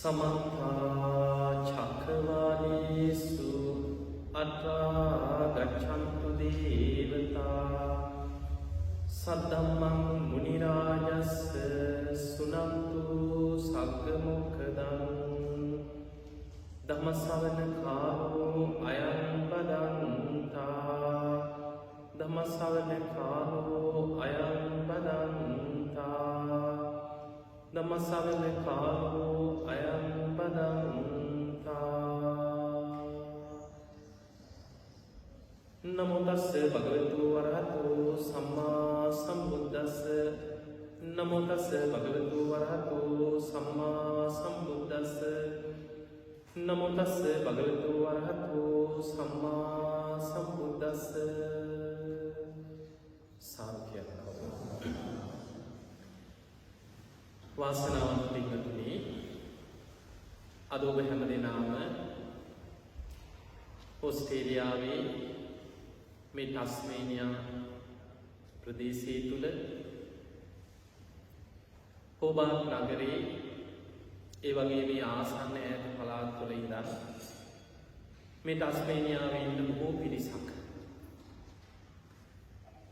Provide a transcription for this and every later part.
समन्ता चक्रवालेषु अत्रा गच्छन्तु देवता सद्धम्मं मुनिराजस्य सुनन्तु सग्गमुखदं धम्मश्रवणकालो अयं वदन्ता धम्मश्रवणकालो अयं वदन्ता धम्मश्रवणकालो अयं वदन्ता नमो तस्से भगवतो अरहतो सम्मा सम्बुद्धस्से नमो तस्से भगवतो अरहतो सम्मा सम्बुद्धस्से नमो तस्से भगवतो अरहतो सम्मा सम्बुद्धस्से साध्य वासनावंत पिंगතුනි අද ඔබ හැමදෙනාම ඕස්ට්‍රේලියාවේ මේ ටස්මේනියා ප්‍රදේශය තුල හෝබාර්ට් නගරයේ ඒ වගේ මේ ආසන්න ඈත පළාත් වල ඉඳන් මේ ටස්මේනියාවේ ඉන්න බොහෝ පිරිසක්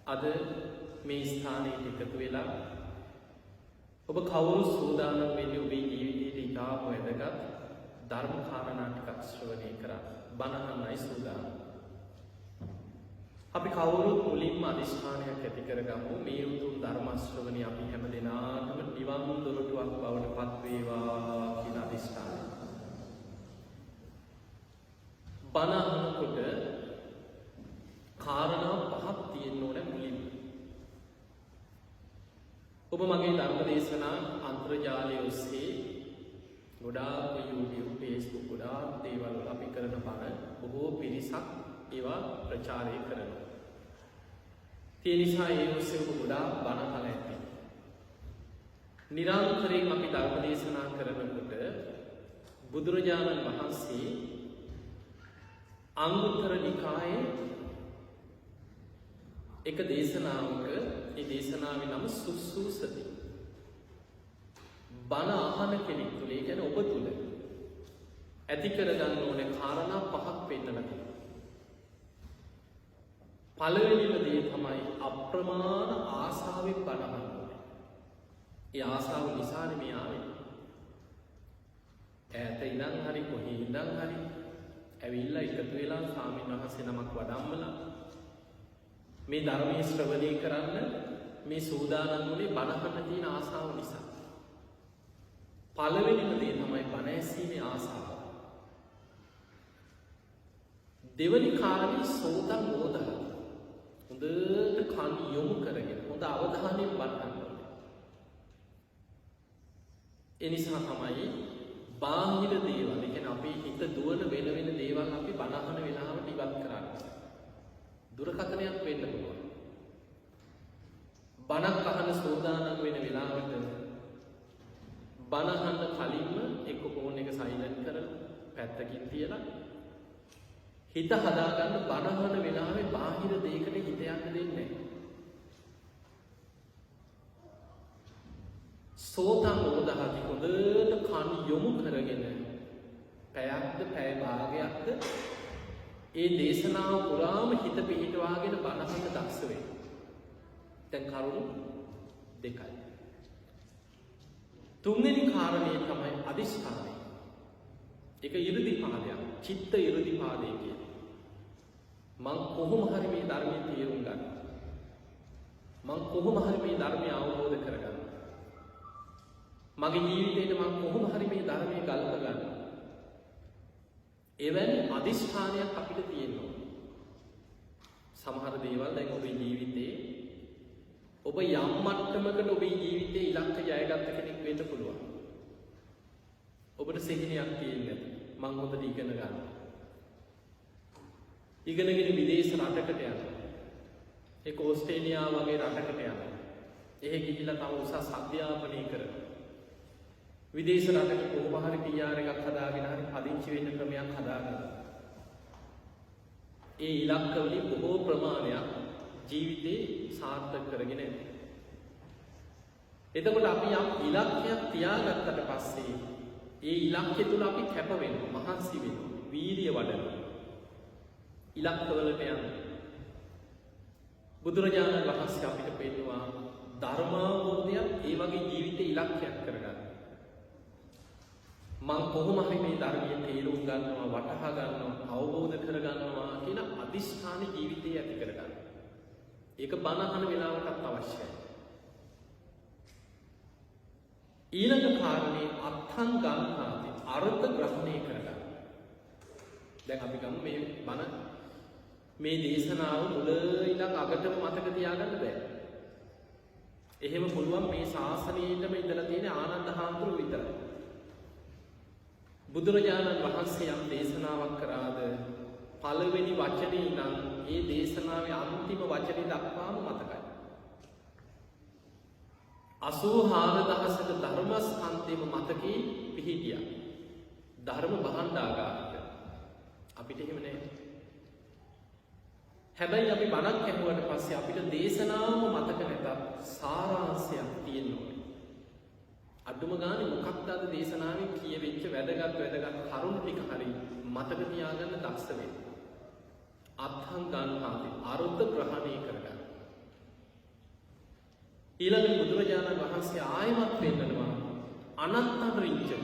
අද මේ ස්ථානයේ එකතු වෙලා ඔබ කවුරු සූදානම් වෙන්නේ ඔබේ ජීවිතයේ ඉතාම වැදගත් ධර්ම කාරණා ටිකක් ශ්‍රවණය කරා බණහන්නයි සූදානම්. අපි කවුරුත් මුලින්ම අදිෂ්ඨානයක් ඇති කරගමු මේ උතුම් ධර්ම ශ්‍රවණය අපි හැමදෙනාටම නිවන් දොරටුවක් බවට පත් වේවා කියන අදිෂ්ඨානය. බණ අහනකොට කාරණා පහක් තියෙන්න ඕනේ මුලින්ම. ඔබ මගේ ධර්ම දේශනා අන්තර්ජාලය ඔස්සේ ගොඩාක් YouTube, Facebook ගොඩාක් දේවල් වල අපි කරන බණ බොහෝ පිරිසක් ඒවා ප්‍රචාරය කරනවා. ඒ නිසා ඒ ඔස්සේ ඔබ ගොඩාක් බණ අහලා ඇති. නිරන්තරයෙන් අපි ධර්ම දේශනා කරනකොට බුදුරජාණන් වහන්සේ අංගුත්තර නිකායේ එක දේශනාවක ඒ දේශනාවේ නම සුසුසති බණ අහන කෙනෙක් තුළ ඒ කියන්නේ ඔබ තුළ ඇති කරගන්න ඕනේ කාරණා පහක් පෙන්නලා තියෙනවා. පළවෙනිම දේ තමයි අප්‍රමාණ ආසාවෙන් බණ අහන්න ඕනේ. ඒ ආසාව නිසානේ මේ ආවේ. ඈත ඉඳන් හරි කොහේ ඉඳන් හරි ඇවිල්ලා එකතු වෙලා ස්වාමීන් වහන්සේ නමක් වඩම්මලා මේ ධර්මයේ ශ්‍රවණය කරන්න මේ සූදානම් වුණේ බණ අහන්න තියෙන ආසාව නිසා. පළවෙනිම දේ තමයි බණ ඇසීමේ ආසාව. දෙවනි කාරණේ සෝතං මොදහ. හොඳට කන් යොමු කරගෙන හොඳ අවධානයෙන් බණ අහන්න ඕනේ. ඒ නිසා තමයි බාහිර දේවල්, ඒ කියන්නේ අපේ හිත දුවන වෙන දේවල් අපි බණ අහන වෙලාවට ඉවත් කරන්නේ. දුරකථනයක් වෙන්න පුළුවන්. බණක් අහන සෝදානම් වෙන වෙලාවට බණ අහන්න කලින්ම එක්ක ෆෝන් එක සයිලන්ට් කරලා පැත්තකින් තියලා හිත හදාගන්න බණ අහන වෙලාවේ බාහිර දෙයකට හිත යන්න දෙන්නේ නැහැ. සෝතං ඕදහති හොඳට කන් යොමු කරගෙන පැයක්ද පැය භාගයක්ද ඒ දේශනාව පුරාම හිත පිහිටවාගෙන බණ අහන්න දක්ෂ වෙන්න. දැන් කරුණු දෙකයි. තුන්වෙනි කාරණේ තමයි අදිෂ්ඨානය. ඒක 이르දිපාදයක්. චිත්ත 이르දිපාදය කියන්නේ. මං කොහොම හරි මේ ධර්මයේ තේරුම් ගන්න. මං කොහොම හරි මේ ධර්මය අවබෝධ කරගන්න. මගේ ජීවිතේට මං කොහොම හරි මේ ධර්මයේ ගලප ගන්න. එවැනි අදිෂ්ඨානයක් අපිට තියෙනවා. සමහර දේවල් දැන් ඔබේ ජීවිතේ ඔබ යම් මට්ටමකට ඔබේ ජීවිතේ ඉලක්ක ජයගත්ත කෙනෙක් වෙන්න පුළුවන්. ඔබට සිහිනයක් තියෙන්නේ මං හොඳට ඉගෙන ගන්න. ඉගෙනගෙන විදේශ රටකට යනවා. ඒක ඕස්ට්‍රේලියාව වගේ රටකට යනවා. එහෙ ගිහිල්ලා තව උසස් අධ්‍යාපනය කරනවා. විදේශ රටක කොහොම හරි PR එකක් හදාගෙන හරි පදිංචි වෙන්න ක්‍රමයක් හදාගන්න. ඒ ඉලක්ක වලින් බොහෝ ප්‍රමාණයක් ජීවිතේ සාර්ථක කරගෙන යනවා. එතකොට අපි යම් ඉලක්කයක් තියාගත්තට පස්සේ ඒ ඉලක්කය තුල අපි කැප වෙනවා, මහන්සි වෙනවා, වීරිය වඩනවා. ඉලක්කවලට යන්න. බුදුරජාණන් වහන්සේ අපිට පෙන්වුවා ධර්මාවබෝධයත් ඒ වගේ ජීවිතේ ඉලක්කයක් කරගන්න. මං කොහොම හරි මේ ධර්මයේ තේරුම් ගන්නවා, වටහා ගන්නවා, අවබෝධ කරගන්නවා කියන අදිෂ්ඨාන ජීවිතය ඇති කරගන්න. ඒක බණ අහන වෙලාවටත් අවශ්‍යයි. ඊළඟ කාරණේ අත්ථං ගන්නාති අර්ථ ග්‍රහණය කරගන්න. දැන් අපි ගමු මේ බණ මේ දේශනාව මුල ඉඳන් අගටම මතක තියාගන්න බෑ. එහෙම පුළුවන් මේ ශාසනයේදම ඉඳලා තියෙන ආනන්ද හාමුදුරුවෝ විතරයි. බුදුරජාණන් වහන්සේ යම් දේශනාවක් කරාද පළවෙනි වචනේ ඉඳන් ඒ දේශනාවේ අන්තිම වචනේ දක්වාම මතකයි. 84000ක ධර්මස්කන්ධෙම මතකේ පිහිටියා. ධර්ම භාණ්ඩාගාරයට. අපිට එහෙම නෑ. හැබැයි අපි බණක් ඇහුවට පස්සේ අපිට දේශනාවම මතක නැතත් සාරාංශයක් තියෙන්න ඕනේ. අඩුම ගානේ මොකක්ද අද දේශනාවේ කියවෙච්ච වැදගත් කරුණු ටික හරි මතක තියාගන්න දක්ෂ වෙන්න. අත්හං ගන්නාති අර්ථ ග්‍රහණය කරගන්න. ඊළඟ බුදුරජාණන් වහන්සේ ආයමත් පෙන්නනවා අනත්තං රිච්ඡති.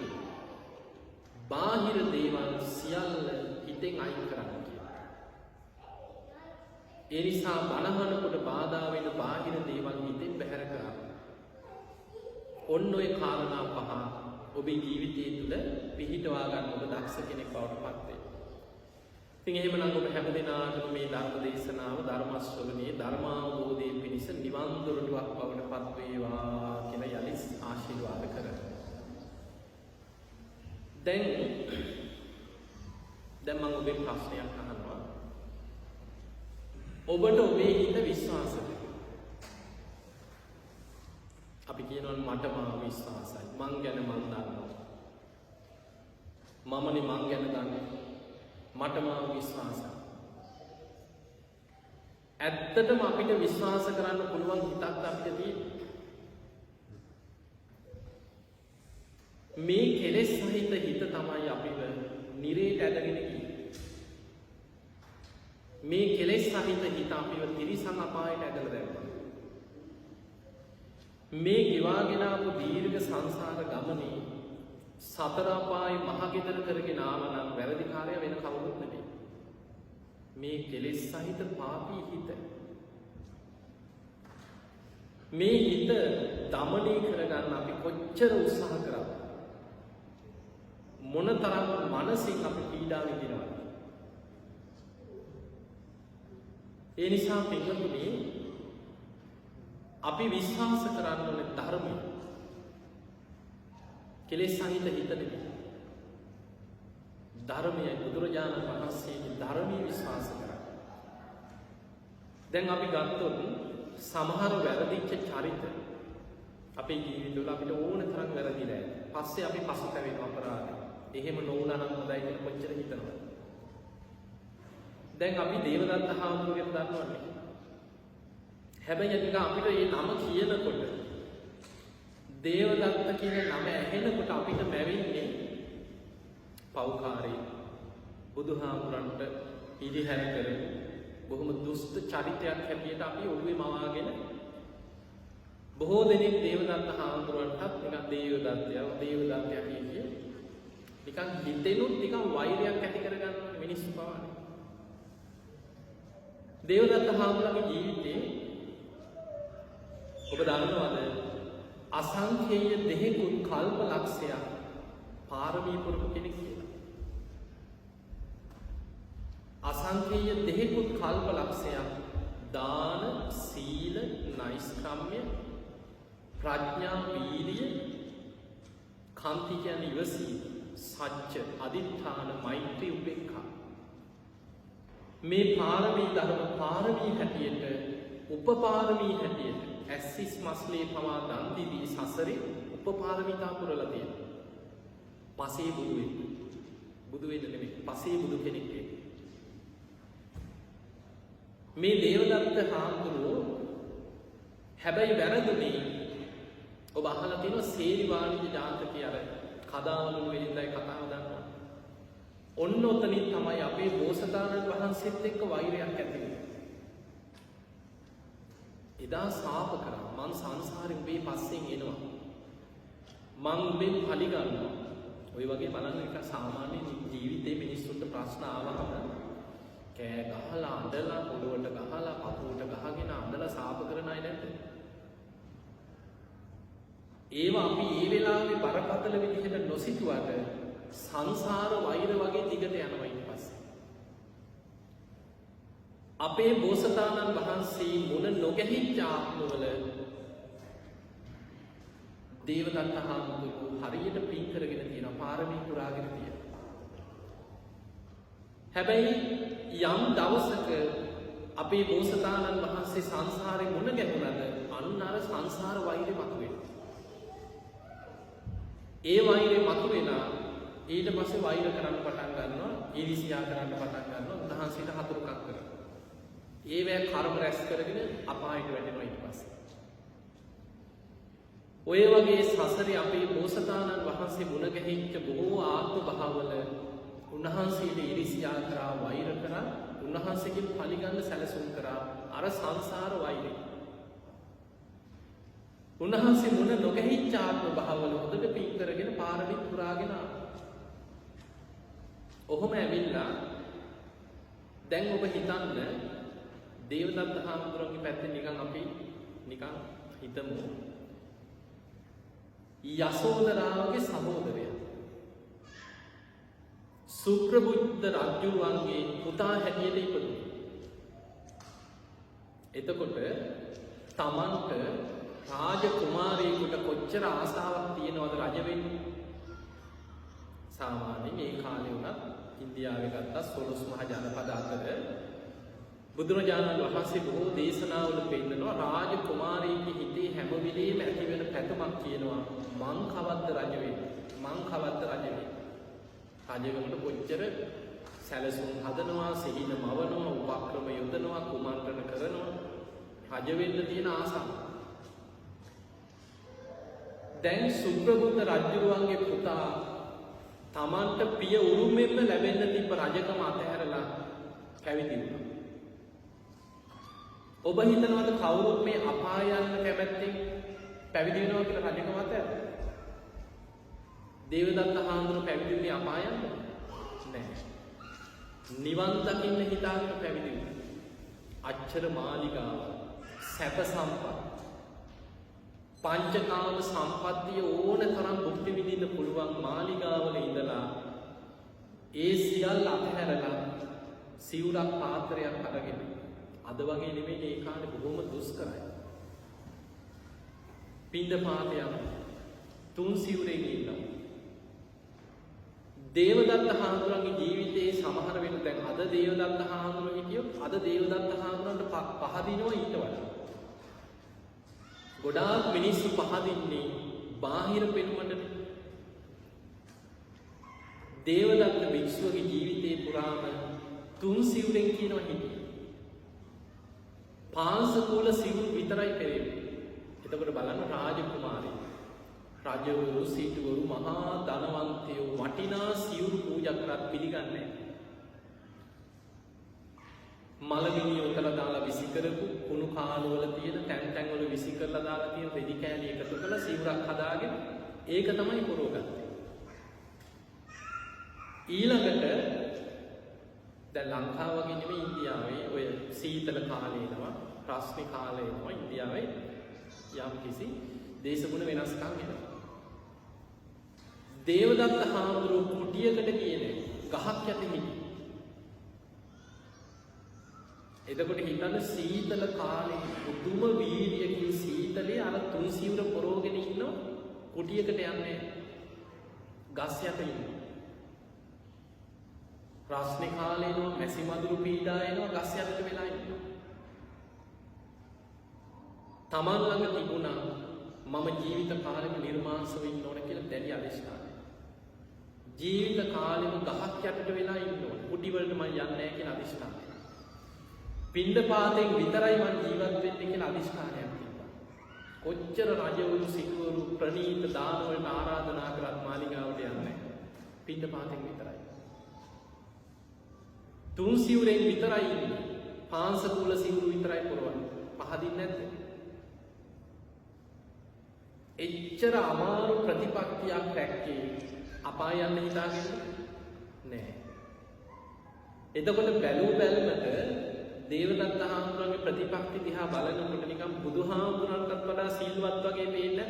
බාහිර දේවල් සියල්ල හිතෙන් අයින් කරන්න කියලා. ඒ නිසා බණහනකොට බාධා වෙන බාහිර දේවල් හිතෙන් බැහැර කරන්න. ඔන්න ඔය කාරණා පහ ඔබේ ජීවිතය තුළ පිහිටවා ගන්න ඔබ දක්ෂ කෙනෙක් බවට පත් වෙන්න. ඉතින් එහෙමනම් ඔබ හැමදෙනාටම මේ ධර්ම දේශනාව ධර්ම ශ්‍රවණයේ ධර්මාවබෝධයේ පිණිස නිවන් දොරටුවක් බවට පත් වේවා කියලා යලිස් ආශිර්වාද කරනවා. දැන් මම ඔබේ ප්‍රශ්නයක් අහනවා. ඔබට ඔබේ හිත විශ්වාසද? අපි කියනවා මට මාව විශ්වාසයි. මං ගැන මං දන්නවා. මමනේ මං ගැන දන්නේ. මට මාව විශ්වාසයි. ඇත්තටම අපිට විශ්වාස කරන්න පුළුවන් හිතක් අපිට තියෙනවා. මේ කෙලෙස් සහිත හිත තමයි අපිව නිරේට ඇදගෙන ගියේ. මේ කෙලෙස් සහිත හිත අපිව තිරිසන් අපායට ඇදලා දැම්මා. මේ ගෙවාගෙන ආපු දීර්ඝ සංසාර ගමනේ සතර අපායේ මහගෙදර කරගෙන ආවනම් වැරදිකාරය වෙන කවුරුත් නෙමෙයි. මේ කෙලෙස් සහිත පාපී හිත. මේ හිත දමනය කරගන්න අපි කොච්චර උත්සාහ කරා. මොනතරම් මනසින් අපි පීඩා විඳිනවද? ඒ නිසා පින්වතුනි අපි විශ්වාස කරන්න ඕනේ ධර්මය. කෙලෙස් සහිත හිත නෙමෙයි. ධර්මයයි බුදුරජාණන් වහන්සේගේ ධර්මයේ විශ්වාස කරන්න. දැන් අපි ගත්තොත් සමහර වැරදිච්ච චරිත අපේ ජීවිතවල අපිට ඕන තරම් වැරදිලා ඇති. පස්සේ අපි පසුතැවෙන අපරාධ. එහෙම නොවුනා නම් හොඳයි කියලා කොච්චර හිතනවද? දැන් අපි දේවදත්ත හාමුදුරුවෝ ගැන දන්නවනේ. හැබැයි නිකන් අපිට මේ නම කියනකොට දේවදත්ත කියන නම ඇහෙනකොට අපිට මැවෙන්නේ පෞකාරී බුදුහාමුදුරන්ට පිළිහැර කරන බොහොම දුෂ්ට චරිතයක් හැටියට අපි ඔළුවේ මවාගෙන බොහෝ දෙනෙක් දේවදත්ත හාමුදුරන්ටත් නිකන් දේවදත්තයා කියන්නේ නිකන් හිතෙනුත් නිකන් වෛරයක් ඇති කරගන්න මිනිස්සු පවානේ. දේවදත්ත හාමුදුරන්ගේ ජීවිතේ ඔබ දන්නවද අසංඛේය දෙහෙකුත් කල්ප ලක්ෂයක් පාරමී පුරපු කෙනෙක් කියලා. අසංඛේය දෙහෙකුත් කල්ප ලක්ෂයක් දාන සීල නෛෂ්ක්‍රම්‍ය ප්‍රඥා වීර්ය කාන්ති කියන්නේ ඉවසීම සත්‍ය අදිඨාන මෛත්‍රී උපේක්ඛා මේ පාරමී ධර්ම පාරමී හැටියට උපපාරමී හැටියට ඇස්සිස් මස්ලේ පවා දන් දීදී සසරේ උපපාරමිතා පුරලා තියෙනවා. පසේ බුදු වෙන්න නෙමෙයි පසේ බුදු කෙනෙක් වෙන්න. මේ දේවදත්ත හාමුදුරුවෝ හැබැයි වැරදුනේ ඔබ අහලා තියෙනවා සේරිවාණිජ ජාතකයේ අර හදාවලු වෙලින්දයි කතාව දන්නවා. ඔන්න ඔතනින් තමයි අපේ බෝසතාණන් වහන්සේත් එක්ක වෛරයක් ඇති වෙන්නේ. එදා ශාප කරා මං සංසාරේ උඹේ පස්සෙන් එනවා. මං උඹෙන් පලි ගන්නවා. ඔය වගේ බලන්න එක සාමාන්‍ය ජීවිතේ මිනිස්සුන්ට ප්‍රශ්න ආවම කෑ ගහලා අඬලා පොළොවට ගහලා පපුවට ගහගෙන අඬලා ශාප කරන අය නැද්ද? ඒවා අපි ඒ වෙලාවේ බරපතල විදිහට නොසිතුවට සංසාර වෛර වගේ දිගට යනවා ඊට පස්සේ. අපේ බෝසතාණන් වහන්සේ මුණ නොගැහිච්ච ආත්මවල දේවදත්ත හාමුදුරුවෝ හරියට පින් කරගෙන තියෙනවා, පාරමී පුරාගෙන තියෙනවා. හැබැයි යම් දවසක අපේ බෝසතාණන් වහන්සේ සංසාරේ මුණ ගැහුණාද අන්න අර සංසාර වෛරය මතුවෙනවා. ඒ වෛරය මතුවෙලා ඊට පස්සේ වෛර කරන්න පටන් ගන්නවා, ඊර්ෂ්‍යා කරන්න පටන් ගන්නවා, උන්වහන්සේට හතුරුකම් කරනවා. ඒවැ කර්ම රැස් කරගෙන අපායට වැටෙනවා ඊට පස්සේ. ඔය වගේ සසරේ අපේ බෝසතාණන් වහන්සේ මුණ ගැහිච්ච බොහෝ ආත්ම භාවවල උන්වහන්සේට ඊර්ෂ්‍යා කරා, වෛර කරා, උන්වහන්සේගෙන් පරිගන්න සැලසුම් කරා අර සංසාර වෛරය. උන්වහන්සේ මුණ නොගැහිච්ච ආත්ම භාවවල හොඳට පින් කරගෙන පාරමිත පුරාගෙන ඔහොම ඇවිල්ලා දැන් ඔබ හිතන්න දේවදත්ත හාමුදුරුවන්ගේ පැත්තෙන් නිකන් අපි නිකන් හිතමු යසෝදරාවගේ සහෝදරයා සුප්‍රබුද්ධ රජුවන්ගේ පුතා හැටියට ඉපදුණා. එතකොට තමන්ට රාජකුමාරයෙකුට කොච්චර ආසාවක් තියෙනවද රජ වෙන්න? සාමාන්‍යයෙන් මේ කාලේ වුණත් ඉන්දියාවේ ගත්තා 12 මහ ජනපද අතර බුදුරජාණන් වහන්සේ බොහෝ දේශනාවල පෙන්නනවා රාජකුමාරයෙකුගේ හිතේ හැම වෙලේම ඇති වෙන පැතුමක් කියනවා මං කවද්ද රජ වෙන්නේ? මං කවද්ද රජ වෙන්නේ? රජවෙන්න කොච්චර සැලසුම් හදනවා, සිහින මවනවා, උපක්‍රම යොදනවා, කුමන්ත්‍රණ කරනවා, රජ වෙන්න තියෙන ආසාව. දැන් සුප්‍රබුද්ධ රජුවන්ගේ පුතා තමන්ට පිය උරුමෙන්ම ලැබෙන්න තිබ්බ රජකම අතහැරලා පැවිදි වුණා. ඔබ හිතනවද කවුරුත් මේ අපාය යන්න කැමැත්තෙන් පැවිදි වෙනවා කියලා රජකම අතහැරලා? දේවදත්ත හාමුදුරුවෝ පැවිදි වුණේ අපාය යන්න? නැහැ. නිවන් දකින්න හිතාගෙන පැවිදි වුණා. අච්චර මාලිගාව, සැප සම්පත්, පංචකාම සම්පත්තිය ඕන තරම් භුක්ති විඳින්න පුළුවන් මාලිගාවල ඉඳලා ඒ සියල්ල අතහැරලා සිවුරක් පාත්‍රයක් අරගෙන අද වගේ නෙමෙයි ඒ කාලේ බොහොම දුෂ්කරයි. පින්දපාත යන තුන් සිවුරේ ඉන්නවා. දේවදත්ත හාමුදුරන්ගේ ජීවිතයේ සමහර වෙන දැන් අද දේවදත්ත හාමුදුරුවෝ හිටියොත් අද දේවදත්ත හාමුදුරන්ට පහදිනවා ඊට වඩා. ගොඩාක් මිනිස්සු පහදින්නේ බාහිර පෙනුමට. දේවදත්ත භික්ෂුවගේ ජීවිතේ පුරාම තුන් සිවුරෙන් කියනවා හිටියේ. පාංශකූල සිවුරු විතරයි පෙරෙන්නේ. එතකොට බලන්න රාජකුමාරී, රජවරු, සිටුවරු, මහා ධනවන්තයෝ වටිනා සිවුරු පූජා කරත් පිළිගන්නේ නැහැ. මලමිණි උතල දාලා විසි කරපු කුණු කාලවල තියෙන තැන් තැන් වල විසි කරලා දාලා තියෙන රෙදි කෑලි එකතු කරලා සිවුරක් හදාගෙන ඒක තමයි පුරවගත්තේ. ඊළඟට දැන් ලංකාව වගේ නෙමෙයි ඉන්දියාවේ ඔය සීතල කාලේ එනවා, රස්නි කාලේ එනවා. ඉන්දියාවේ යම් කිසි දේශගුණ වෙනස්කම් එනවා. දේවදත්ත හාමුදුරුවෝ කුටියකට ගියේ ගහක් යට හිටියේ. එතකොට හිතන්න සීතල කාලේ උතුම වීර්යකින් සීතලේ අර තුන් සිවුර පොරෝගෙන ඉන්න කුටියකට යන්නේ ගස් යට ඉන්න. රස්නේ කාලේ නෝ මැසි මදුරු පීඩා එනවා ගස් යටට වෙලා ඉන්න. තමන් ළඟ තිබුණා මම ජීවිත කාලෙම නිර්මාංශව ඉන්න ඕන කියලා දැඩි අදිෂ්ඨානය. ජීවිත කාලෙම ගහක් යටට වෙලා ඉන්න ඕන. කුටි වලට මම යන්නේ නැහැ කියලා අදිෂ්ඨානය. පින්ඩපාතෙන් විතරයි මම ජීවත් වෙන්නේ කියලා අදිෂ්ඨානයක් තිබ්බා. කොච්චර රජවරු සිටුවරු ප්‍රණීත දාන වලට ආරාධනා කරත් මාලිගාවට යන්නේ නැහැ. පිණ්ඩපාතෙන් විතරයි. තුන් සිවුරෙන් විතරයි ඉන්නේ. පාංශකූල සිවුරු විතරයි පුරවන්නේ. පහදින්නේ නැද්ද? එච්චර අමාරු ප්‍රතිපත්තියක් රැක්කේ අපාය යන්න හිතාගෙන නෑ. එතකොට බැලූ බැලමට දේවදත්ත හාමුදුරන්ගේ ප්‍රතිපත්ති දිහා බලනකොට නිකන් බුදුහාමුදුරන්ටත් වඩා සිල්වත් වගේ පේන්නේ.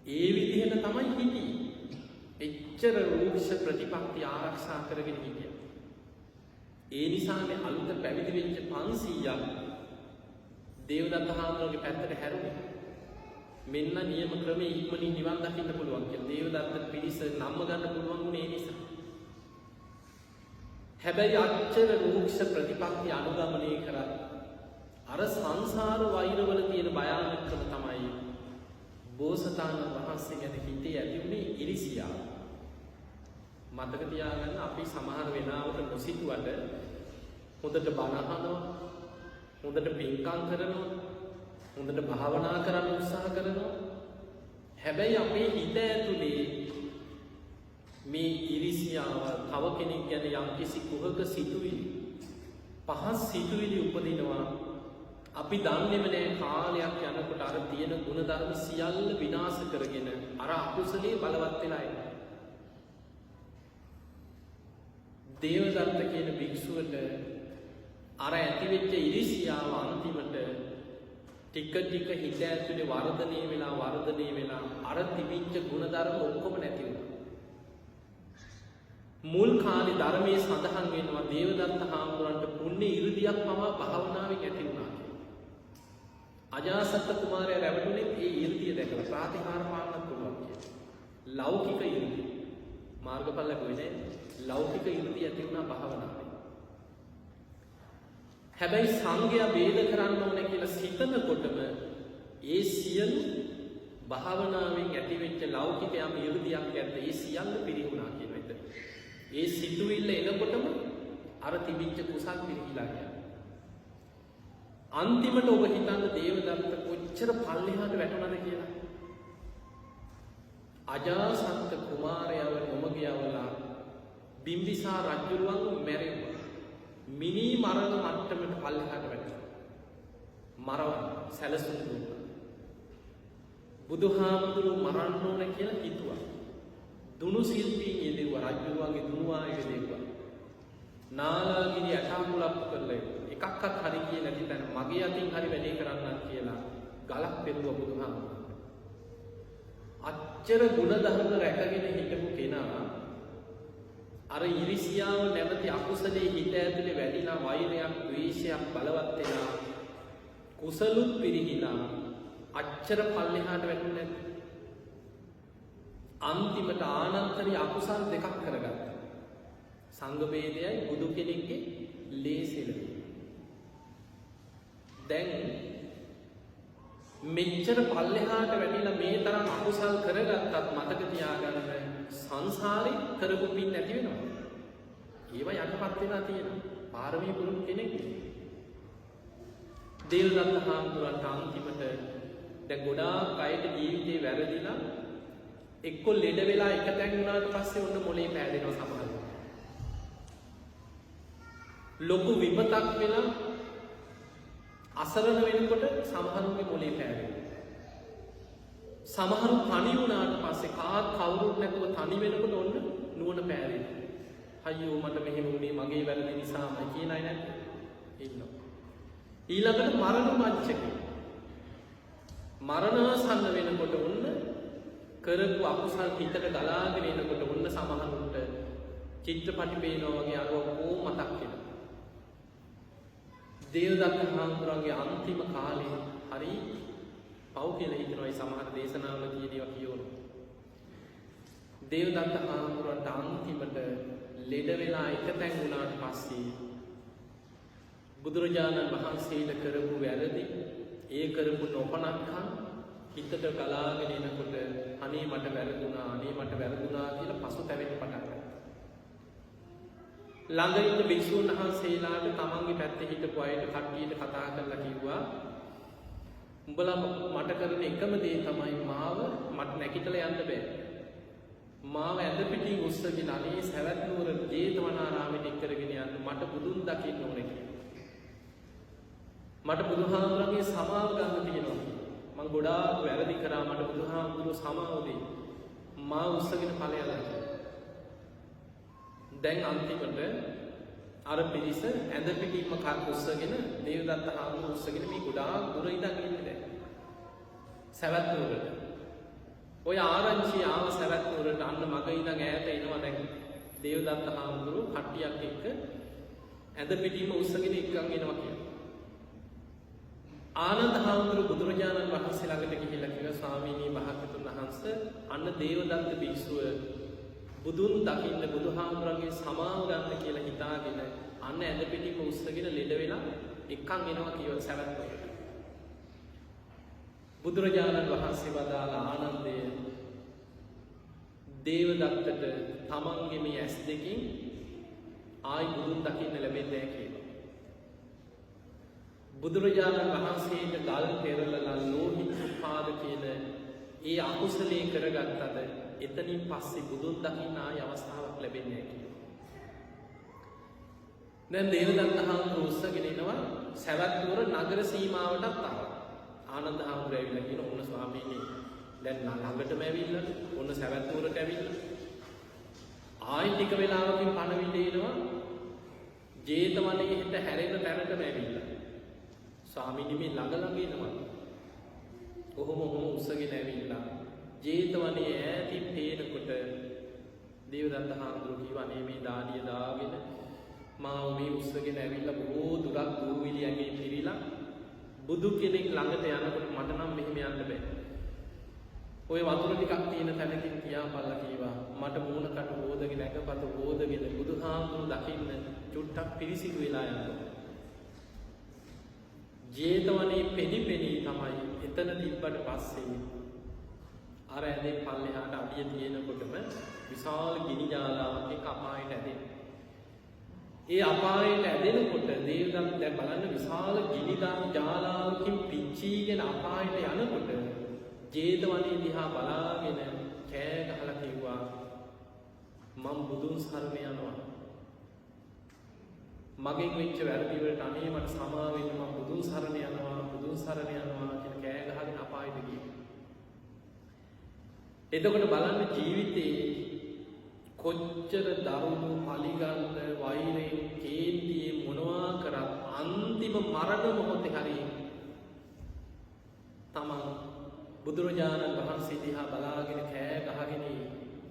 ඒ විදිහට තමයි හිටියේ. එච්චර රූක්ෂ ප්‍රතිපත්ති ආරක්ෂා කරගෙන හිටියා. ඒ නිසානේ අලුත පැවිදි වෙච්ච 500ක් දේවදත්ත හාමුදුරන්ගේ පැත්තට හැරුණේ. මෙන්න නියම ක්‍රමයේ ඉක්මනින් නිවන් දකින්න පුළුවන් කියලා. දේවදත්ත පිරිස නම්ම ගන්න පුළුවන් වුණේ ඒ නිසා. හැබැයි අච්චර රූක්ෂ ප්‍රතිපත්ති අනුගමනය කරත් අර සංසාර වෛරවල තියෙන භයානකම තමයි බෝසතාණන් වහන්සේ ගැන හිතේ ඇති වුණේ ඉරිසියාව. මතක තියාගන්න අපි සමහර වෙලාවට නොසිතුවට හොඳට බණ අහනවා, හොඳට පින්කම් කරනවා, හොඳට භාවනා කරන්න උත්සාහ කරනවා. හැබැයි අපේ හිත ඇතුලේ මේ ඉරිසියාව තව කෙනෙක් ගැන යම්කිසි කුහක සිතුවිලි පහස් සිතුවිලි උපදිනවා. අපි දන්නේම නෑ කාලයක් යනකොට අර තියෙන ගුණධර්ම සියල්ල විනාශ කරගෙන අර අකුසලයේ බලවත් වෙලා එනවා. දේවදත්ත කියන භික්ෂුවට අර ඇතිවෙච්ච ඉරිසියාව අන්තිමට ටික ටික හිත ඇතුලේ වර්ධනය වෙලා අර තිබිච්ච ගුණධර්ම ඔක්කොම නැති වුණා. මුල් කාලේ ධර්මයේ සඳහන් වෙනවා දේවදත්ත හාමුදුරන්ට පුණ්‍ය 이르දියක් පවා භාවනාවෙන් ඇති වුණා කියලා. අජාසත් කුමාරයා රැවටුනේ ඒ 이르දිය දැකලා ප්‍රාතිහාර පාන්නත් පුළුවන් කියලා. ලෞකික 이르දිය. මාර්ගඵල ලැබුවේ නෑ. ලෞකික 이르දිය ඇති වුණා භාවනාවෙන්. හැබැයි සංඝයා වේද කරන්න ඕනේ කියලා සිතනකොටම ඒ සියලු භාවනාවෙන් ඇතිවෙච්ච ලෞකික යම් 이르දියක් ඇද්ද ඒ සියල්ල පිරිහුණා කියන එක. ඒ සිතුවිල්ල එනකොටම අර තිබිච්ච කුසල් පිරිහිලා ගියා. අන්තිමට ඔබ හිතන්න දේවදත්ත කොච්චර පල්ලෙහාට වැටුණාද කියලා. අජාසත් කුමාරයව නොමග යවලා බිම්බිසාර රජුරුවන් මැරෙව්වා. මිනි මරණ මට්ටමට පල්ලෙහාට වැටුණා. මරවන්න සැලසුම් දුන්නා. බුදුහාමුදුරුවෝ මරන්න ඕන කියලා හිතුවා. දුනු ශිල්පීන් යෙදෙව්වා. රජුරුවන්ගේ දුනුවාය යෙදෙව්වා. නාලාගිරි අටාකුලප්පු කරලා එකක්වත් හරි කියේ නැති තැන මගේ අතින් හරි වැඩේ කරන්නත් කියලා ගලක් පෙරුවා බුදුහාමුදුරුවෝ. අච්චර ගුණධර්ම රැකගෙන හිටපු කෙනා අර ඉරිසියාව නැමැති අකුසලයේ හිත ඇතුලේ වැඩිලා වෛරයක්, ද්වේෂයක් බලවත් වෙලා කුසලුත් පිරිහිලා අච්චර පල්ලෙහාට වැටුනේ නැද්ද? අන්තිමට ආනන්තරී අකුසල් දෙකක් කරගත්තා. සංඝ වේදයයි බුදු කෙනෙක්ගේ ලේසෙලවි. දැන් මෙච්චර පල්ලෙහාට වැටිලා මේ තරම් අකුසල් කරගත්තත් මතක තියාගන්න සංසාරේ කරපු පින් නැති වෙනවා. ඒවා යටපත් වෙලා තියෙනවා. පාරමී පුරුදු කෙනෙක්. දේවදත්ත හාමුදුරන්ට අන්තිමට දැන් ගොඩාක් අයට ජීවිතේ වැරදිලා එක්ක ලෙඩ වෙලා එක තැන් වුණාට පස්සේ ඔන්න මොලේ පෑදෙනවා සමහරව. ලොකු විපතක් වෙලා අසරණ වෙනකොට සමහරුන්ගේ මොලේ පෑදෙනවා. සමහරු තනි වුණාට පස්සේ කාත් කවුරුත් නැතුව තනි වෙනකොට ඔන්න නුවණ පෑදෙනවා. අයියෝ මට මෙහෙම වුණේ මගේ වැරදි නිසාමයි කියන අය නැද්ද? ඉන්නවා. ඊළඟට මරණ මංචකේ. මරණාසන්න වෙනකොට ඔන්න කරපු අකුසල් හිතට ගලාගෙන එනකොට ඔන්න සමහරුන්ට චිත්‍රපටි පේනවා වගේ අර ඔක්කොම මතක් වෙනවා. දේවදත්ත හාමුදුරන්ගේ අන්තිම කාලේ හරි පව් කියලා හිතනවා. ඒ සමහර දේශනාවල තියෙන ඒවා කියවනවා. දේවදත්ත හාමුදුරන්ට අන්තිමට ලෙඩ වෙලා එක තැන් වුණාට පස්සේ බුදුරජාණන් වහන්සේට කරපු වැරදි, ඒ කරපු නොපනක්කම් හිතට ගලාගෙන එනකොට අනේ මට වැරදුනා කියලා පසුතැවෙන්න පටන් ගත්තා. ළඟ ඉන්න භික්ෂුන් වහන්සේලාට තමන්ගේ පැත්තේ හිටපු අයට කට්ටියට කතා කරලා කිව්වා උඹලා මට කරන එකම දේ තමයි මාව මට නැගිටලා යන්න බෑ. මාව ඇඳ පිටින් උස්සගෙන අනේ සවැත් නුවර ජේතවනාරාමයට එක්කරගෙන යන්න මට බුදුන් දකින්න ඕනේ කියලා. මට බුදුහාමුදුරන්ගේ සමාව ගන්න තියෙනවා. මං ගොඩාක් වැරදි කරා මට බුදුහාමුදුරුවෝ සමාව දෙයි. මා උස්සගෙන ඵලයලා. දැන් අන්තිමට අර පිරිස ඇඳ පිටින්ම කක් උස්සගෙන දේවදත්ත හාමුදුරුවෝ උස්සගෙන මේ ගොඩාක් දුර ඉඳන් ඉන්නේ දැන්. සවැත් නුවරට. ඔය ආරංචි ආව සවැත් නුවරට අන්න මග ඉඳන් ඈත එනවා දැන් දේවදත්ත හාමුදුරුවෝ කට්ටියක් එක්ක ඇඳ පිටින්ම උස්සගෙන එක්කන් එනවා කියලා. ආනන්ද හාමුදුරුවෝ බුදුරජාණන් වහන්සේ ළඟට ගිහිල්ලා කිව්වා ස්වාමීනි භාග්‍යවතුන් වහන්සේ අන්න දේවදත්ත භික්ෂුව බුදුන් දකින්න බුදුහාමුදුරන්ගේ සමාව ගන්න කියලා හිතාගෙන අන්න ඇඳ පිටින්ම උස්සගෙන ලෙඩ වෙලා එක්කන් එනවා කියව සවැත් නුවරට. බුදුරජාණන් වහන්සේ වදාළ ආනන්දය දේවදත්තට තමන්ගේ මේ ඇස් දෙකින් ආයි බුදුන් දකින්න ලැබෙන්නේ නැහැ කියලා. බුදුරජාණන් වහන්සේට ගල් පෙරලලා ලෝහිත උපාද කියන ඒ අකුසලයේ කරගත්තද එතනින් පස්සේ බුදුන් දකින්න ආයි අවස්ථාවක් ලැබෙන්නේ නැහැ කියලා. දැන් දේවදත්ත හාමුදුරුවෝ උස්සගෙන එනවා සවැත් නුවර නගර සීමාවටත් ආවා. ආනන්ද හාමුදුරුවෝ ඇවිල්ලා කියන ඔන්න ස්වාමීනි දැන් ළඟටම ඇවිල්ලා ඔන්න සවැත් නුවරට ඇවිල්ලා ආයි ටික වෙලාවකින් පණවිඩ එනවා ජේතවනයේ හිට හැරෙන තැනටම ඇවිල්ලා ස්වාමීනි මේ ළඟ එනවා කොහොම උස්සගෙන ඇවිල්ලා ජේතවනයේ ඈතින් පේනකොට දේවදත්ත හාමුදුරුවෝ කිව්වා මේ දාඩිය දාගෙන මාව මේ උස්සගෙන ඇවිල්ලා බොහෝ දුරක් දූවිලි ඇඟේ පිරීලා බුදු කෙනෙක් ළඟට යනකොට මට නම් මෙහෙම යන්න බෑ. ඔය වතුර ටිකක් තියෙන තැනකින් තියාපල්ලා කීවා. මට මූණකට හොදගෙන ඇඟපත හොදගෙන බුදුහාමුදුරු දකින්න චුට්ටක් පිරිසිදු වෙලා යනවා. ජේතවනේ පෙඩි තමයි එතන තිබ්බට පස්සේ අර ඇඳේ පල්ලෙහාට අඩිය තියෙනකොටම විශාල ගිනි ජාලාවක් එක අපායට ඇදෙනවා. ඒ අපායට ඇදෙනකොට දේවදත්ත දැන් බලන්න විශාල ගිනි ජාලාවකින් පිච්චීගෙන අපායට යනකොට ජේතවනේ දිහා බලාගෙන කෑ ගහලා කිව්වා මම බුදුන් සරණ යනවා. මගෙන් වෙච්ච වැරදි වලට අනේ මට සමාව වෙන්න මම බුදුන් සරණ යනවා කියන කෑ ගහගෙන අපායට ගියා. එතකොට බලන්න ජීවිතේ කොච්චර දරුණු පලිගන්න වෛරයෙන් කේන්තියේ මොනවා කරත් අන්තිම මරණ මොහොතේ හරි තමන් බුදුරජාණන් වහන්සේ දිහා බලාගෙන කෑ ගහගෙන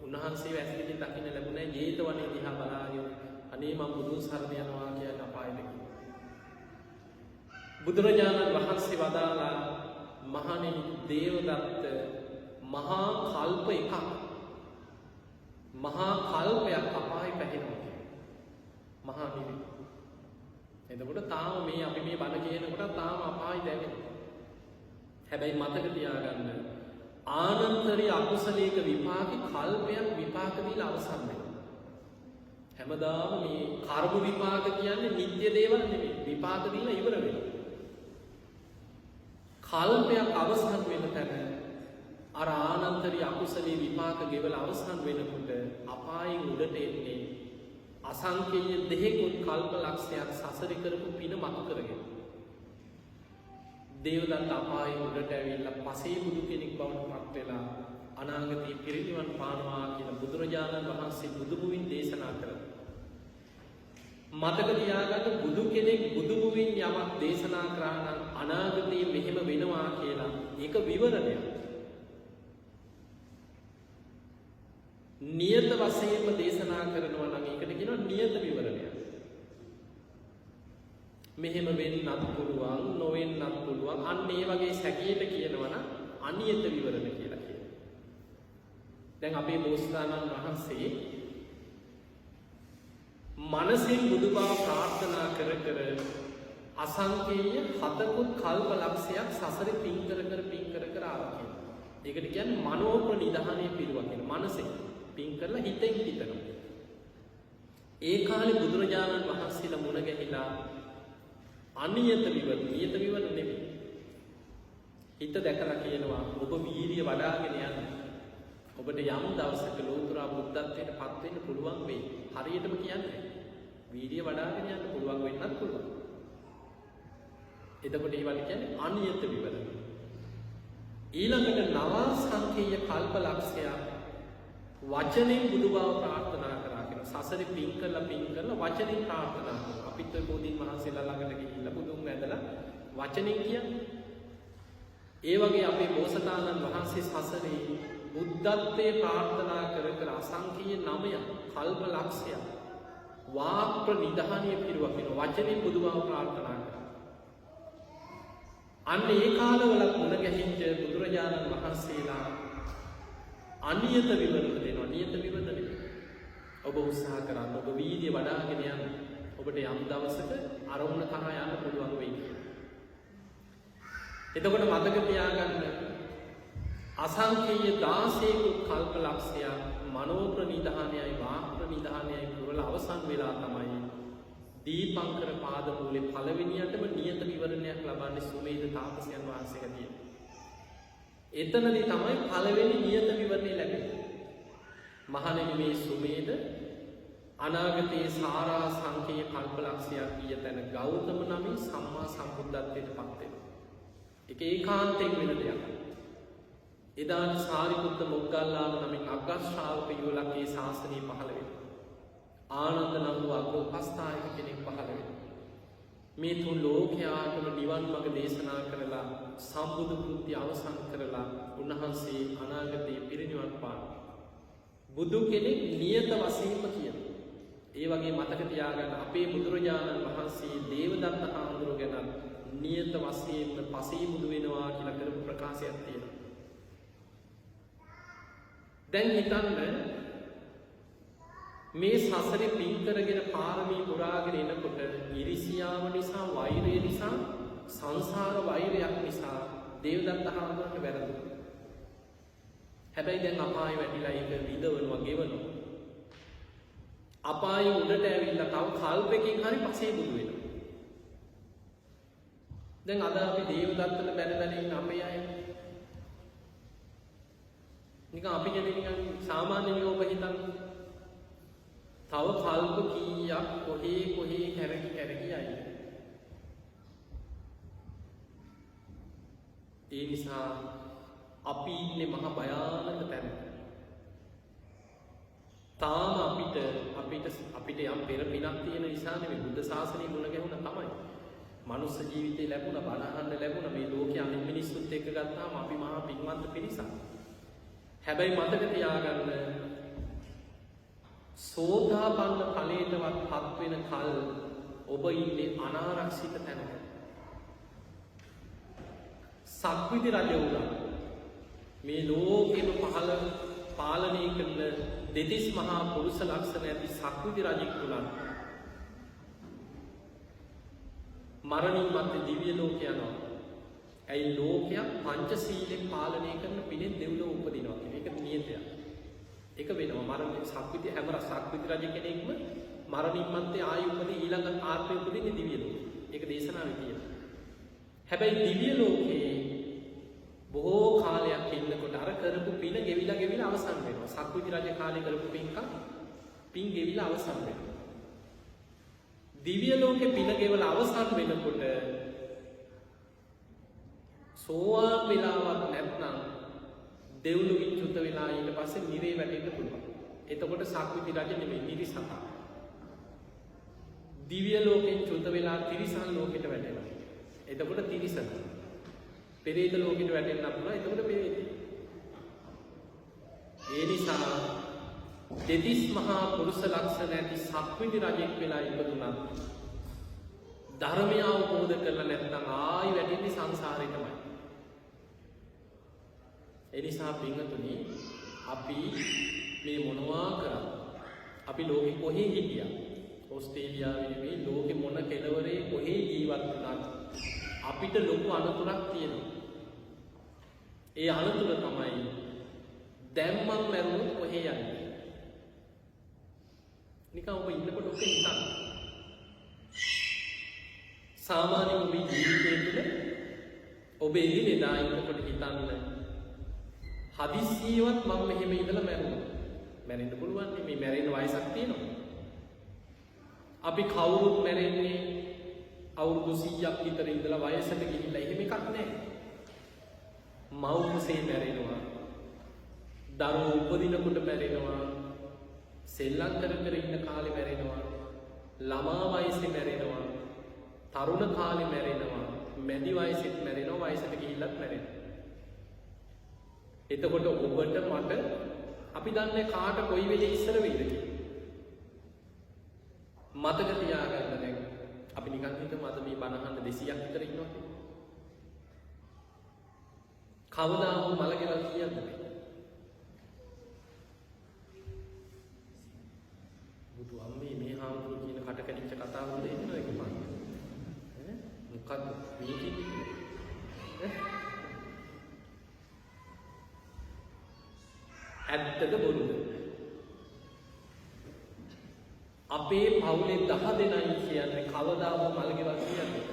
උන්වහන්සේ ඇසිරින් දකින්න ලැබුණේ ජේතවනේ දිහා බලාගෙන අනේ මම බුදුන් සරණ යනවා කියන අපායට ගියා. බුදුරජාණන් වහන්සේ වදාලා මහණෙනි දේවදත්ත මහා කල්ප එකක් මහා කල්පයක් අපාය පැහැෙනවා. මහා නිවි. එතකොට තාම මේ අපි මේ බණ කියනකොට තාම අපාය දැවෙනවා. හැබැයි මතක තියාගන්න ආනන්තරී අකුසලයක විපාකේ කල්පයක් විපාක දීලා අවසන් වෙනවා. හැමදාම මේ කර්ම විපාක කියන්නේ නිත්‍ය දේවල් නෙමෙයි. විපාක දීලා ඉවර වෙනවා. කල්පයක් අවසන් වෙන තැන අර ආනන්තරී අකුසලේ විපාක ගෙවල අවසන් වෙනකොට අපායෙන් උඩට එන්නේ අසංකේය දෙහෙකුත් කල්ප ලක්ෂයක් සසරේ කරපු පින මතු කරගෙන. දේවදත්ත අපායෙන් උඩට ඇවිල්ලා පසේ බුදු කෙනෙක් බවට පත් වෙලා අනාගතේ පිරිනිවන් පානවා කියන බුදුරජාණන් වහන්සේ බුදුමුවින් දේශනා කළා. මතක තියාගන්න බුදු කෙනෙක් බුදුමුවින් යමක් දේශනා කරා නම් අනාගතේ මෙහෙම වෙනවා කියලා ඒක විවරණයක්. නියත වශයෙන්ම දේශනා කරනවා නම් ඒකට කියනවා නියත විවරණයක්. මෙහෙම වෙන්නත් පුළුවන් නොවෙන්නත් පුළුවන් අන්න ඒ වගේ සැකයට කියනවා නම් අනියත විවරණ කියලා කියනවා. දැන් අපේ බෝසතාණන් වහන්සේ මනසින් බුදුබව ප්‍රාර්ථනා කර කර අසංකේය හතකුත් කල්ප ලක්ෂයක් සසරේ පින් කර ආවා කියනවා. ඒකට කියන්නේ මනෝ ප්‍රනිධානයේ පිරුවා කියන මනසේ පින් කරලා හිතෙන් හිතනවා. ඒ කාලේ බුදුරජාණන් වහන්සේලා මුණ ගැහිලා අනියත විවරණ නියත විවරණ නෙමෙයි. හිත දැකලා කියනවා ඔබ වීර්ය වඩාගෙන යන්න. ඔබට යම් දවසක ලෝතර බුද්ධත්වයට පත් වෙන්න පුළුවන් වෙයි. හරියටම කියන්නේ වීර්ය වඩාගෙන යන්න පුළුවන් වෙන්නත් පුළුවන්. එතකොට ඒවට කියන්නේ අනියත විවරණ. ඊළඟට නව සංකේය කල්පලක්ෂය වචනෙන් බුදු බව ප්‍රාර්ථනා කරා කියන සසරේ පින් කරලා වචනෙන් ප්‍රාර්ථනා කරනවා. අපිත් ඔය බෝධීන් වහන්සේලා ළඟට ගිහිල්ලා බුදුන් වැඳලා වචනෙන් කියන්නේ. ඒ වගේ අපේ බෝසතාණන් වහන්සේ සසරේ බුද්ධත්වයේ ප්‍රාර්ථනා කර අසංකේය 9 කල්පලක්ෂය වාක් ප්‍රනිධානීය පිරුවක් වෙන වචනෙන් බුදු බව ප්‍රාර්ථනා කරා. අන්න ඒ කාලවලත් මුණ ගැහිච්ච බුදුරජාණන් වහන්සේලා අනියත විවරණ දෙනවා. නියත විවරණ නෙවෙයි. ඔබ උත්සාහ කරන්න. ඔබ වීර්ය වඩාගෙන යන්න. ඔබට යම් දවසක අරමුණ කරා යන්න පුළුවන් වෙයි. එතකොට මතක තියාගන්න අසංකේය 16 කල්පලක්ෂය මනෝ ප්‍රනිධානයයි වාක් ප්‍රනිධානයයි පුරලා අවසන් වෙලා තමයි දීපංකර පාද මූලේ පළවෙනියටම නියත විවරණයක් ලබන්නේ සුමේද තාපසයන් වහන්සේගෙන්. එතනදී තමයි පළවෙනි නියත විවරණය ලැබෙන්නේ. මහණෙනි මේ සුමේද අනාගතයේ සාරා සංකේය කල්පලක්ෂයක් ගිය තැන ගෞතම නමින් සම්මා සම්බුද්ධත්වයට පත් වෙනවා. ඒක ඒකාන්තයෙන් වෙන දෙයක්. එදාට සාරිපුත්ත මොග්ගල්ලාන නමින් අග්‍ර ශ්‍රාවක යුවලකේ ශාසනය පහළ වෙනවා. ආනන්ද නම් වූ අග්‍රෝපස්ථායක කෙනෙක් පහළ වෙනවා. මේ තුන් ලෝකයාටම නිවන් මඟ දේශනා කරලා සම්බුදු කෘත්‍ය අවසන් කරලා උන්වහන්සේ අනාගතයේ පිරිනිවන් පානවා. බුදු කෙනෙක් නියත වශයෙන්ම කියනවා. ඒ වගේ මතක තියාගන්න අපේ බුදුරජාණන් වහන්සේ දේවදත්ත හාමුදුරුවෝ ගැන නියත වශයෙන්ම පසේ බුදු වෙනවා කියලා කරපු ප්‍රකාශයක් තියෙනවා. දැන් හිතන්න මේ සසරේ පින් කරගෙන පාරමී පුරාගෙන එනකොට ඉරිසියාව නිසා වෛරය නිසා සංසාර වෛරයක් නිසා දේවදත්ත හාමුදුරුවන්ට වැරදුනා. හැබැයි දැන් අපායේ වැටිලා ඒක විඳවනවා ගෙවනවා. අපායේ උඩට ඇවිල්ලා තව කල්පකින් හරි පසේ බුදු වෙනවා. දැන් අද අපි දේවදත්තට බැන ඉන්න අපේ අය නිකන් අපි කියන්නේ නිකන් සාමාන්‍ය නියෝග හිතන්න. තව කල්ප කීයක් කොහේ කැරකි යයි. ඒ නිසා අපි ඉන්නේ මහ භයානක තැන. තාම අපිට යම් පෙර පිනක් තියෙන නිසා නෙවෙයි බුද්ධ ශාසනය මුණ ගැහුණා තමයි. මනුස්ස ජීවිතේ ලැබුණා, බණ අහන්න ලැබුණා. මේ ලෝකයේ අනිත් මිනිස්සුත් එක්ක ගත්තාම අපි මහා පින්වන්ත පිරිසක්. හැබැයි මතක තියාගන්න සෝතාපන්න ඵලයටවත් පත් වෙන කල් ඔබ ඉන්නේ අනාරක්ෂිත තැනක. සක්විති රජ වුණා. මේ ලෝකෙම පාලනය කරන දෙතිස් මහා පුරුෂ ලක්ෂණ ඇති සක්විති රජෙක් වුණා. මරණින් මත්තේ දිව්‍ය ලෝක යනවා. ඇයි ලෝකයක් පංචශීලයෙන් පාලනය කරන පිණින් දෙව්ලොව උපදිනවා කියන එක නියතයක්. ඒක වෙනවා. මරණ සක්විති හැම සක්විති රජ කෙනෙක්ම මරණින් මත්තේ ආයු උපදී ඊළඟ ආත්මෙ උපදින්නේ දිව්‍ය ලෝකෙ. ඒක දේශනාවේ තියෙනවා. හැබැයි දිව්‍ය ලෝකේ බොහෝ කාලයක් ඉන්නකොට අර කරපු පින ගෙවිලා අවසන් වෙනවා. සක්විති රජ කාලේ කරපු පින් ගෙවිලා අවසන් වෙනවා. දිව්‍ය ලෝකේ පින ගෙවලා අවසන් වෙනකොට සෝවාන් වෙලාවක් නැත්නම් දෙව්ලොවින් චුත වෙලා ඊට පස්සේ නිරේ වැටෙන්න පුළුවන්. එතකොට සක්විති රජ නෙමෙයි නිරිසතා. දිව්‍ය ලෝකෙන් චුත වෙලා තිරිසන් ලෝකෙට වැටෙනවා. එතකොට තිරිසන. පෙරේත ලෝකෙට වැටෙන්න පුළුවන්. එතකොට පෙරේත. ඒ නිසා දෙතිස් මහා පුරුෂ ලක්ෂණ ඇති සක්විති රජෙක් වෙලා ඉපදුනා. ධර්මය අවබෝධ කරලා නැත්නම් ආයි වැටෙන්නේ සංසාරේටමයි. ඒ නිසා පින්වතුනි අපි මේ මොනවා කරා අපි ලෝකෙ කොහේ හිටියා ඕස්ට්‍රේලියාවේ නෙවෙයි ලෝකෙ මොන කෙළවරේ කොහේ ජීවත් වුණත් අපිට ලොකු අනතුරක් තියෙනවා. ඒ අනතුර තමයි දැන් මම මැරුණොත් කොහේ යන්නේ. නිකන් ඔබ ඉන්නකොට ඔක හිතන්න. සාමාන්‍ය ඔබේ ජීවිතයේ තුළ ඔබ එදිනෙදා ඉන්නකොට හිතන්න හදිස්සියවත් මම මෙහෙම ඉඳලා මැරුණා. මැරෙන්න පුළුවන් නේ, මේ මැරෙන්න වයසක් තියෙනවා. අපි කවුරුත් මැරෙන්නේ අවුරුදු 100ක් විතර ඉඳලා වයසට ගිහිල්ලා එහෙම එකක් නැහැ. මව් කුසේ මැරෙනවා. දරුවෝ උපදිනකොට මැරෙනවා. සෙල්ලම් කර කර ඉන්න කාලේ මැරෙනවා. ළමා වයසේ මැරෙනවා. තරුණ කාලේ මැරෙනවා. මැදි වයසෙත් මැරෙනවා. වයසට ගිහිල්ලත් මැරෙනවා. එතකොට ඔබට මට අපි දන්නේ කාට කොයි වෙලේ ඉස්සර වෙයිද කියලා. මතක තියාගන්න දැන් අපි නිකන් හිතමු අද මේ බණ අහන්න 200ක් විතර ඉන්නවා කියලා. කවදා හෝ මල ගෙවල් කියන්න බෑ. බුදු අම්මේ මේ හාමුදුරු කියන කට කැඩිච්ච කතාව වල එනවා ඒක මම. මොකක්ද මේ කියන්නේ? ඇත්තද බොරුද? අපේ පවුලේ 10 දෙනයි කියන්නේ කවදාම මල්ගෙවල් කියන්නේ.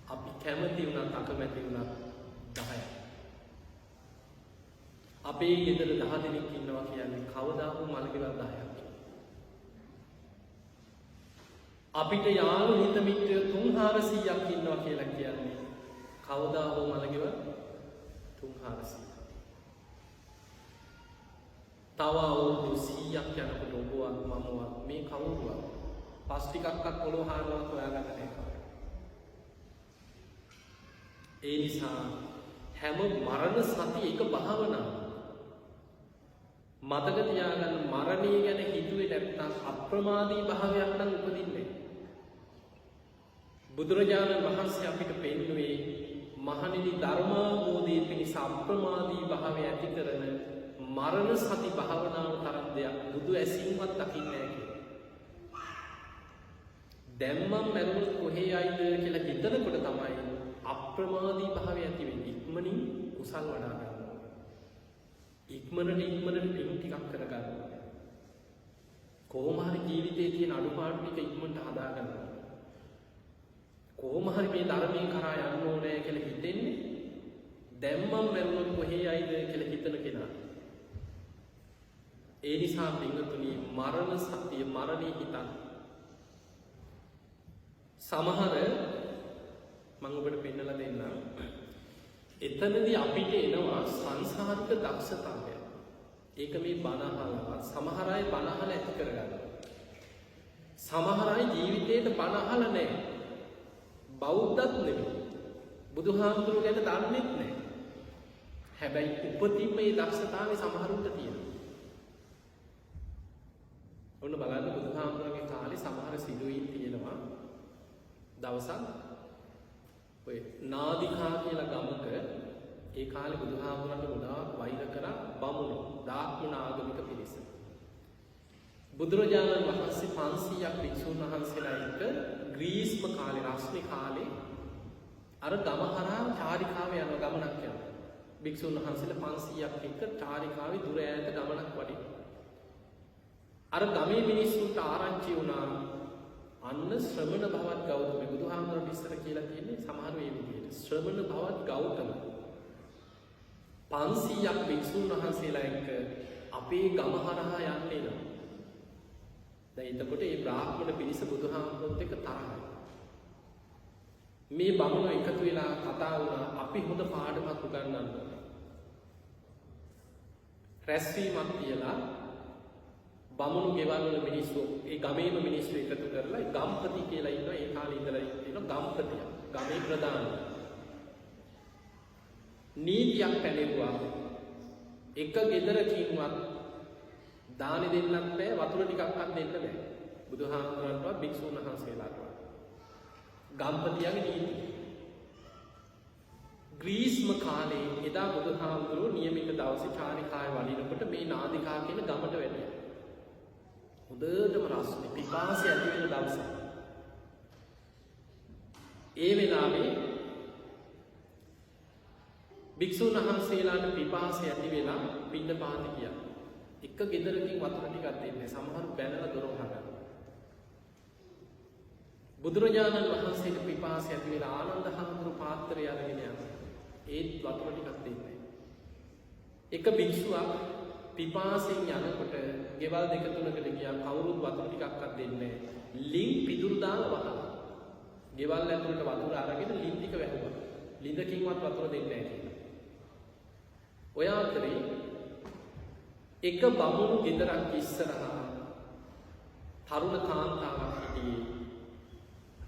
අපි කැමති වුණත් අකමැති වුණත් 10යි. අපේ ගෙදර 10 දෙනෙක් ඉන්නවා කියන්නේ කවදාම මල්ගෙවල් 10ක්. අපිට යාළු හිත මිත්‍රයෝ 300ක් ඉන්නවා කියලා කියන්නේ කවදා හෝ මල්ගෙවල් 300. තව අවුරුදු 100ක් යනකොට ඔබවත් මමවත් මේ කවුරුවත් පස් ටිකක්වත් පොළොව හානවත් හොයාගන්න නැහැ. ඒ නිසා හැම මරණ සති එක භාවනාවක්. මතක තියාගන්න මරණය ගැන හිතුවේ නැත්නම් අප්‍රමාදී භාවයක් නම් උපදින්නේ. බුදුරජාණන් වහන්සේ අපිට පෙන්වුවේ මහණෙනි ධර්මාභෝධයේ පිණිස අප්‍රමාදී භාවය ඇති කරන මරණ සති භාවනාව තරම් දෙයක් බුදු ඇසින්වත් දකින්නේ නැහැ කියලා. දැන් මම මරුණොත් කොහේ යයිද කියලා හිතනකොට තමයි අප්‍රමාදී භාවය ඇති වෙන්නේ. ඉක්මනින් කුසල් වඩා ගන්න. ඉක්මනට පින් ටිකක් කර ගන්න. කොහොම හරි ජීවිතයේ තියෙන අඩුපාඩු ටික ඉක්මනට හදා ගන්න. කොහොම හරි මේ ධර්මයෙන් කරා යන්න ඕනේ කියලා හිතෙන්නේ දැන් මම මරුණොත් කොහේ යයිද කියලා හිතන කෙනා. ඒ නිසා පින්වතුනි මරණ සතිය මරණේ හිතන්න. සමහර මම ඔබට පෙන්නලා දෙන්නම්. එතනදී අපිට එනවා සංසාරික දක්ෂතාවය. ඒක මේ බණ අහලා සමහර අය බණ අහලා ඇති කරගන්නවා. සමහර අය ජීවිතේට බණ අහලා නැහැ. බෞද්ධත් නෙමෙයි. බුදුහාමුදුරුවෝ ගැන දන්නේත් නැහැ. හැබැයි උපතින්ම මේ දක්ෂතාවය සමහරුන්ට තියෙනවා. ඔන්න බලන්න බුදුහාමුදුරන්ගේ කාලේ සමහර සිදුවීම් තියෙනවා. දවසක් ඔය නාදිකා කියලා ගමක ඒ කාලේ බුදුහාමුදුරන්ට ගොඩාක් වෛර කරා බමුණු දාක්මන ආගමික පිරිස. බුදුරජාණන් වහන්සේ 500ක් භික්ෂුන් වහන්සේලා එක්ක ග්‍රීස්ම කාලේ රශ්මි කාලේ අර ගම හරහා චාරිකාවේ යන ගමනක් යනවා. භික්ෂුන් වහන්සේලා 500ක් එක්ක චාරිකාවේ දුර ඈත ගමනක් වඩිනවා. අර ගමේ මිනිස්සුන්ට ආරංචි වුණා අන්න ශ්‍රමණ භවත් ගෞතම බුදුහාමුදුරුවෝ ඉස්සර කියලා තියෙන්නේ සමහර මේ විදිහට ශ්‍රමණ භවත් ගෞතම 500ක් භික්ෂුන් වහන්සේලා එක්ක අපේ ගම හරහා යන්නේ නෝ. දැන් එතකොට මේ බ්‍රාහ්මණ පිරිස බුදුහාමුදුරුවෝත් එක්ක තරහයි. මේ බමුණු එකතු වෙලා කතා වුණා අපි හොඳ පාඩමක් උගන්වන්න ඕනේ. රැස්වීමක් කියලා බමුණු ගෙවල් වල මිනිස්සු ඒ ගමේම මිනිස්සු එකතු කරලා ගම්පති කියලා ඉන්නවා. ඒ කාලේ ඉඳලා ඉන්නවා ගම්පතිය. ගමේ ප්‍රධාන නීතියක් පැනෙවුවා. එක ගෙදරකින්වත් දානි දෙන්නත් බෑ වතුර ටිකක්වත් දෙන්න බෑ. බුදුහාමුදුරන්වත් භික්ෂුන් වහන්සේලාටවත්. ගම්පතියගේ නීතිය. ග්‍රීස්ම කාලේ එදා බුදුහාමුදුරුවෝ නියමිත දවසේ චාරිකාවේ වඩිනකොට මේ නාදිකා කියන ගමට වැඩියා. හොඳටම රස්නේ පිපාසය ඇති වෙන දවසක්. ඒ වෙලාවේ භික්ෂුන් වහන්සේලාට පිපාසය ඇති වෙලා පින්නපාත ගියා. එක ගෙදරකින් වතුර ටිකක් දෙන්නේ සමහර බැනලා දොර වහගන්න. බුදුරජාණන් වහන්සේට පිපාසය ඇති වෙලා ආනන්ද හාමුදුරු පාත්‍රය අරගෙන යනවා. ඒත් වතුර ටිකක් දෙන්නේ. එක භික්ෂුවක් පිපාසයෙන් යනකොට ගෙවල් දෙක තුනකට ගියා කවුරුත් වතුර ටිකක්වත් දෙන්නේ නැහැ. ලින් පිදුරු දාලා වහලා. ගෙවල් ඇතුළට වතුර අරගෙන ලින් ටික වැහුවා. ලිඳකින්වත් වතුර දෙන්නේ නැහැ කියලා. ඔය අතරේ එක බමුණු ගෙදරක් ඉස්සරහා තරුණ කාන්තාවක් හිටියේ.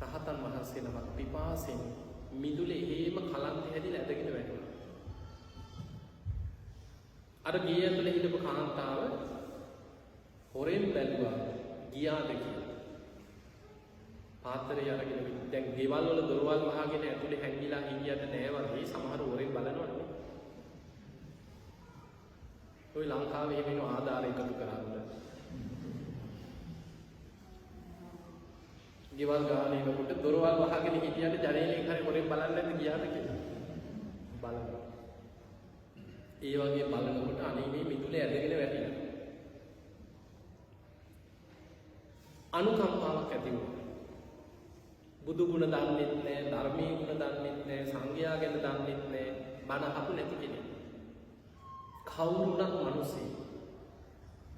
රහතන් වහන්සේ නමක් පිපාසෙන් මිදුලේ හේම කලන්ත හැදිලා ඇදගෙන වැටුණා. අර ගේ ඇතුලේ හිටපු කාන්තාව හොරෙන් බැලුවා ගියාද කියලා. පාත්‍රය අරගෙන දැන් ගෙවල් වල දොරවල් වහගෙන ඇතුලේ හැංගිලා හිටියට නෑ වගේ සමහර හොරෙන් බලනවනේ. ඔය ලංකාවේ එහෙම ආධාර එකතු කරන්නේ. ගෙවල් ගානේ යනකොට දොරවල් වහගෙන හිටියට ජනේලෙන් හරි හොරෙන් බලන්න නැද්ද ගියාද කියලා. බලනවා. ඒ වගේ බලනකොට අනේ මේ මිදුලේ ඇදගෙන වැටිලා. අනුකම්පාවක් ඇති වුණා. බුදු ගුණ දන්නෙත් නැහැ, ධර්මයේ ගුණ දන්නෙත් නැහැ, සංඝයා ගැන දන්නෙත් නැහැ, බණ අහපු නැති කෙනෙක්. කවුරුණත් මිනිස්සේ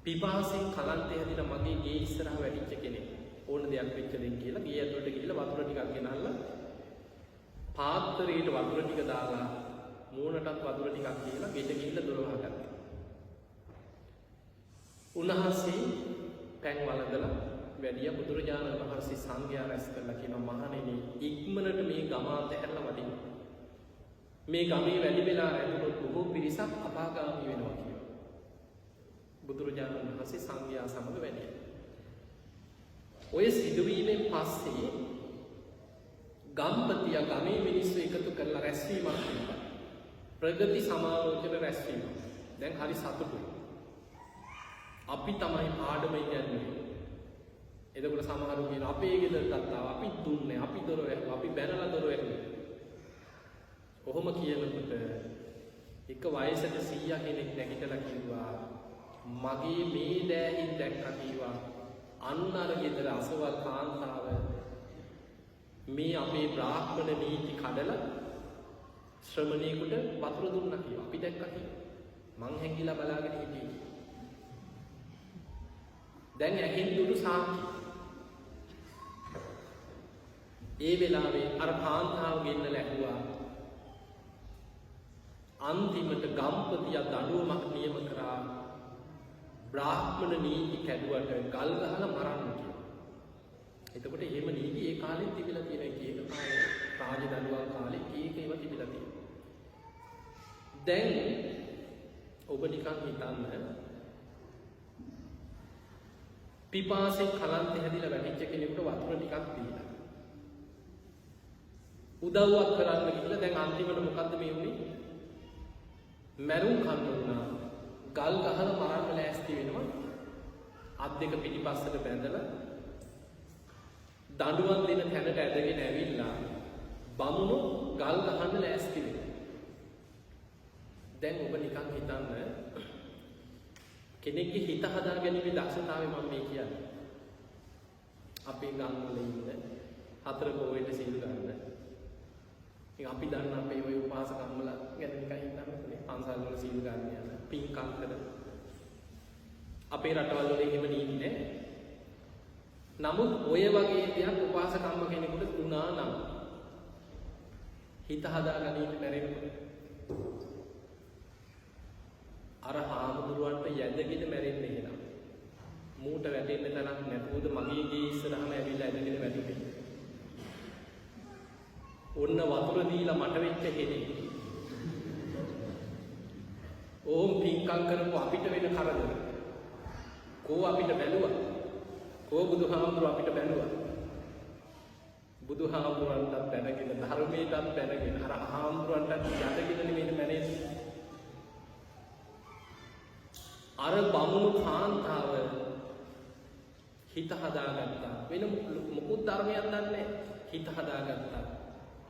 පිපාසයෙන් කලන්තය හැදිලා මගේ ගේ ඉස්සරහ වැඩිච්ච කෙනෙක්. ඕන දෙයක් වෙච්ච දෙයක් කියලා ගේ ඇතුළට ගිහිල්ලා වතුර ටිකක් ගෙනල්ලා පාත්‍රයට වතුර ටික දාලා මූණටත් වතුර ටිකක් දීලා ගෙට ගිහිල්ලා දොර වහගත්තා. උන්වහන්සේ පැන් වළඳලා වැඩිය බුදුරජාණන් වහන්සේ සංඝයා රැස් කරලා කියනවා මහණෙනි ඉක්මනට මේ ගම අතහැරලා වඩින්න. මේ ගමේ වැඩි වෙලා රැඳුනොත් බොහෝ පිරිසක් අපාගාමී වෙනවා කියලා. බුදුරජාණන් වහන්සේ සංඝයා සමග වැඩියා. ඔය සිදුවීමෙන් පස්සේ ගම්පතියා ගමේ මිනිස්සු එකතු කරලා රැස්වීමක් කරනවා. ප්‍රගති සමාලෝචන රැස්වීම. දැන් හරි සතුටුයි. අපි තමයි පාඩම ඉගෙනන්නේ. එතකොට සමහරු කියන අපේ ගෙදරට ආවා අපි දුන්නේ අපි දොර වැහුවා අපි බැනලා දොර වැහුවා. කොහොම කියනකොට එක වයසක 100 කෙනෙක් නැගිටලා කිව්වා මගේ මේ දෑහින් දැක්කා කිව්වා අන්නර ගෙදර අසවල් කාන්තාව මේ අපේ බ්‍රාහ්මණ නීති කඩලා ශ්‍රමණේකට වතුර දුන්නා කියලා අපි දැක්කා කියලා. මං හැංගිලා බලාගෙන හිටියේ. දැන් ඇහෙන් දුටු සාක්ෂි. ඒ වෙලාවේ අර කාන්තාව ගෙන්නලා ඇහුවා අන්තිමට ගම්පතියා දඬුවමක් නියම කරා බ්‍රාහ්මණ නීති කැඩුවට ගල් ගහලා මරන්න කියලා. එතකොට එහෙම නීති ඒ කාලෙත් තිබිලා තියෙන එක කාලේ රාජ දඬුවම් කාලේ ඒකේව තිබිලා තියෙනවා. දැන් ඔබ නිකන් හිතන්න පිපාසෙන් කලන්ත හැදිලා වැටිච්ච කෙනෙකුට වතුර ටිකක් දීලා උදව්වක් කරන්න ගිහලා දැන් අන්තිමට මොකද්ද මේ වුනේ? මැරුම් කන්න වුණා. ගල් ගහලා මරන්න ලෑස්ති වෙනවා. අත් දෙක පිටිපස්සට බැඳලා දඬුවම් දෙන තැනට ඇදගෙන ඇවිල්ලා බමුණු ගල් ගහන්න ලෑස්ති වෙනවා. දැන් ඔබ නිකන් හිතන්න කෙනෙක්ගේ හිත හදාගැනීමේ දක්ෂතාවය මම මේ කියන්නේ. අපේ ගම්වල ඉන්න හතර පොවෙට සීල් ගන්න. ඉතින් අපි දන්න අපේ ওই උපාසකම්මල ගැන නිකන් හිතන්නකනේ. පන්සල් වල සීල් ගන්න යන පින්කම් කරන. අපේ රටවල් වල එහෙම නීති නැහැ. නමුත් ඔය වගේ දෙයක් උපාසකම්ම කෙනෙකුට වුණා නම් හිත හදාගැනීම බැරිවෙන්නේ. අර හාමුදුරුවන්ට යැදගෙන මැරෙන්නේ එහෙනම්. මූට වැටෙන්න තරම් නැතුවද මගේ ගේ ඉස්සරහම ඇවිල්ලා ඇදගෙන වැටුනේ. ඔන්න වතුර දීලා මට වෙච්ච කෙනෙක්. ඕම් පින්කම් කරපු අපිට වෙන කරදර. කෝ අපිට බැලුවා. කෝ බුදුහාමුදුරුවෝ අපිට බැලුවා. බුදුහාමුදුරුවන්ටත් බැනගෙන ධර්මයටත් බැනගෙන අර හාමුදුරුවන්ටත් යටගෙන නෙමෙයි මැරෙන්නේ. අර බමුණු කාන්තාව හිත හදාගත්තා. වෙන මොකුත් ධර්මයක් දන්නේ හිත හදාගත්තා.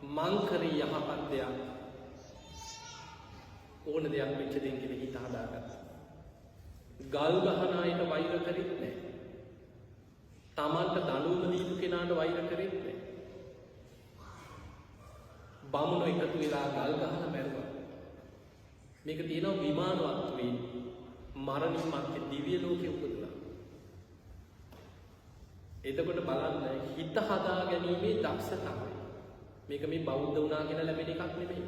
මං කරේ යහපත් දෙයක්. ඕන දෙයක් වෙච්ච දෙයක් කියලා හිත හදාගත්තා. ගල් ගහන අයට වෛර කරෙත් නැහැ. තමන්ට දඬුවම දීපු කෙනාට වෛර කරෙත් නැහැ. බමුණු එකතු වෙලා ගල් ගහලා මැරුවා. මේක තියෙනවා විමානවත්වයේ මරණින් මත්තේ දිව්‍ය ලෝකෙ උපදිනවා. එතකොට බලන්න හිත හදා ගැනීමේ දක්ෂතාවය. මේක මේ බෞද්ධ වුණා කියලා ලැබෙන එකක් නෙමෙයි.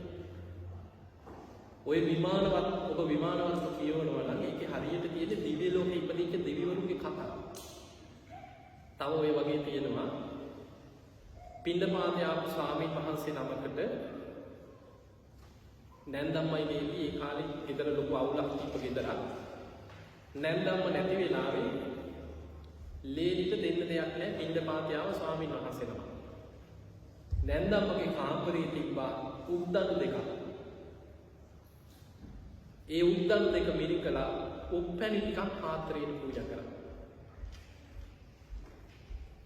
ඔය ඔබ විමානවත්ව කියවනවා නම් ඒකේ හරියට තියෙන දිව්‍ය ලෝකෙ ඉපදිච්ච දෙවිවරුන්ගේ කතාව. තව ඔය වගේ තියෙනවා පිණ්ඩපාතේ ආපු ස්වාමීන් වහන්සේ නමකට නැන්දම්මයි මේකී ඒ කාලේ ගෙදර ලොකු අවුලක් තිබ්බ ගෙදරක්. නැන්දම්ම නැති වෙලාවේ ලේලිට දෙන්න දෙයක් නැහැ පිණ්ඩපාතේ ආව ස්වාමීන් වහන්සේ නම. නැන්දම්මගේ කාමරේ තිබ්බා උද්දන් දෙකක්. ඒ උද්දන් දෙක මිරිකලා උප්පැණි ටිකක් පාත්‍රයට පූජා කරා.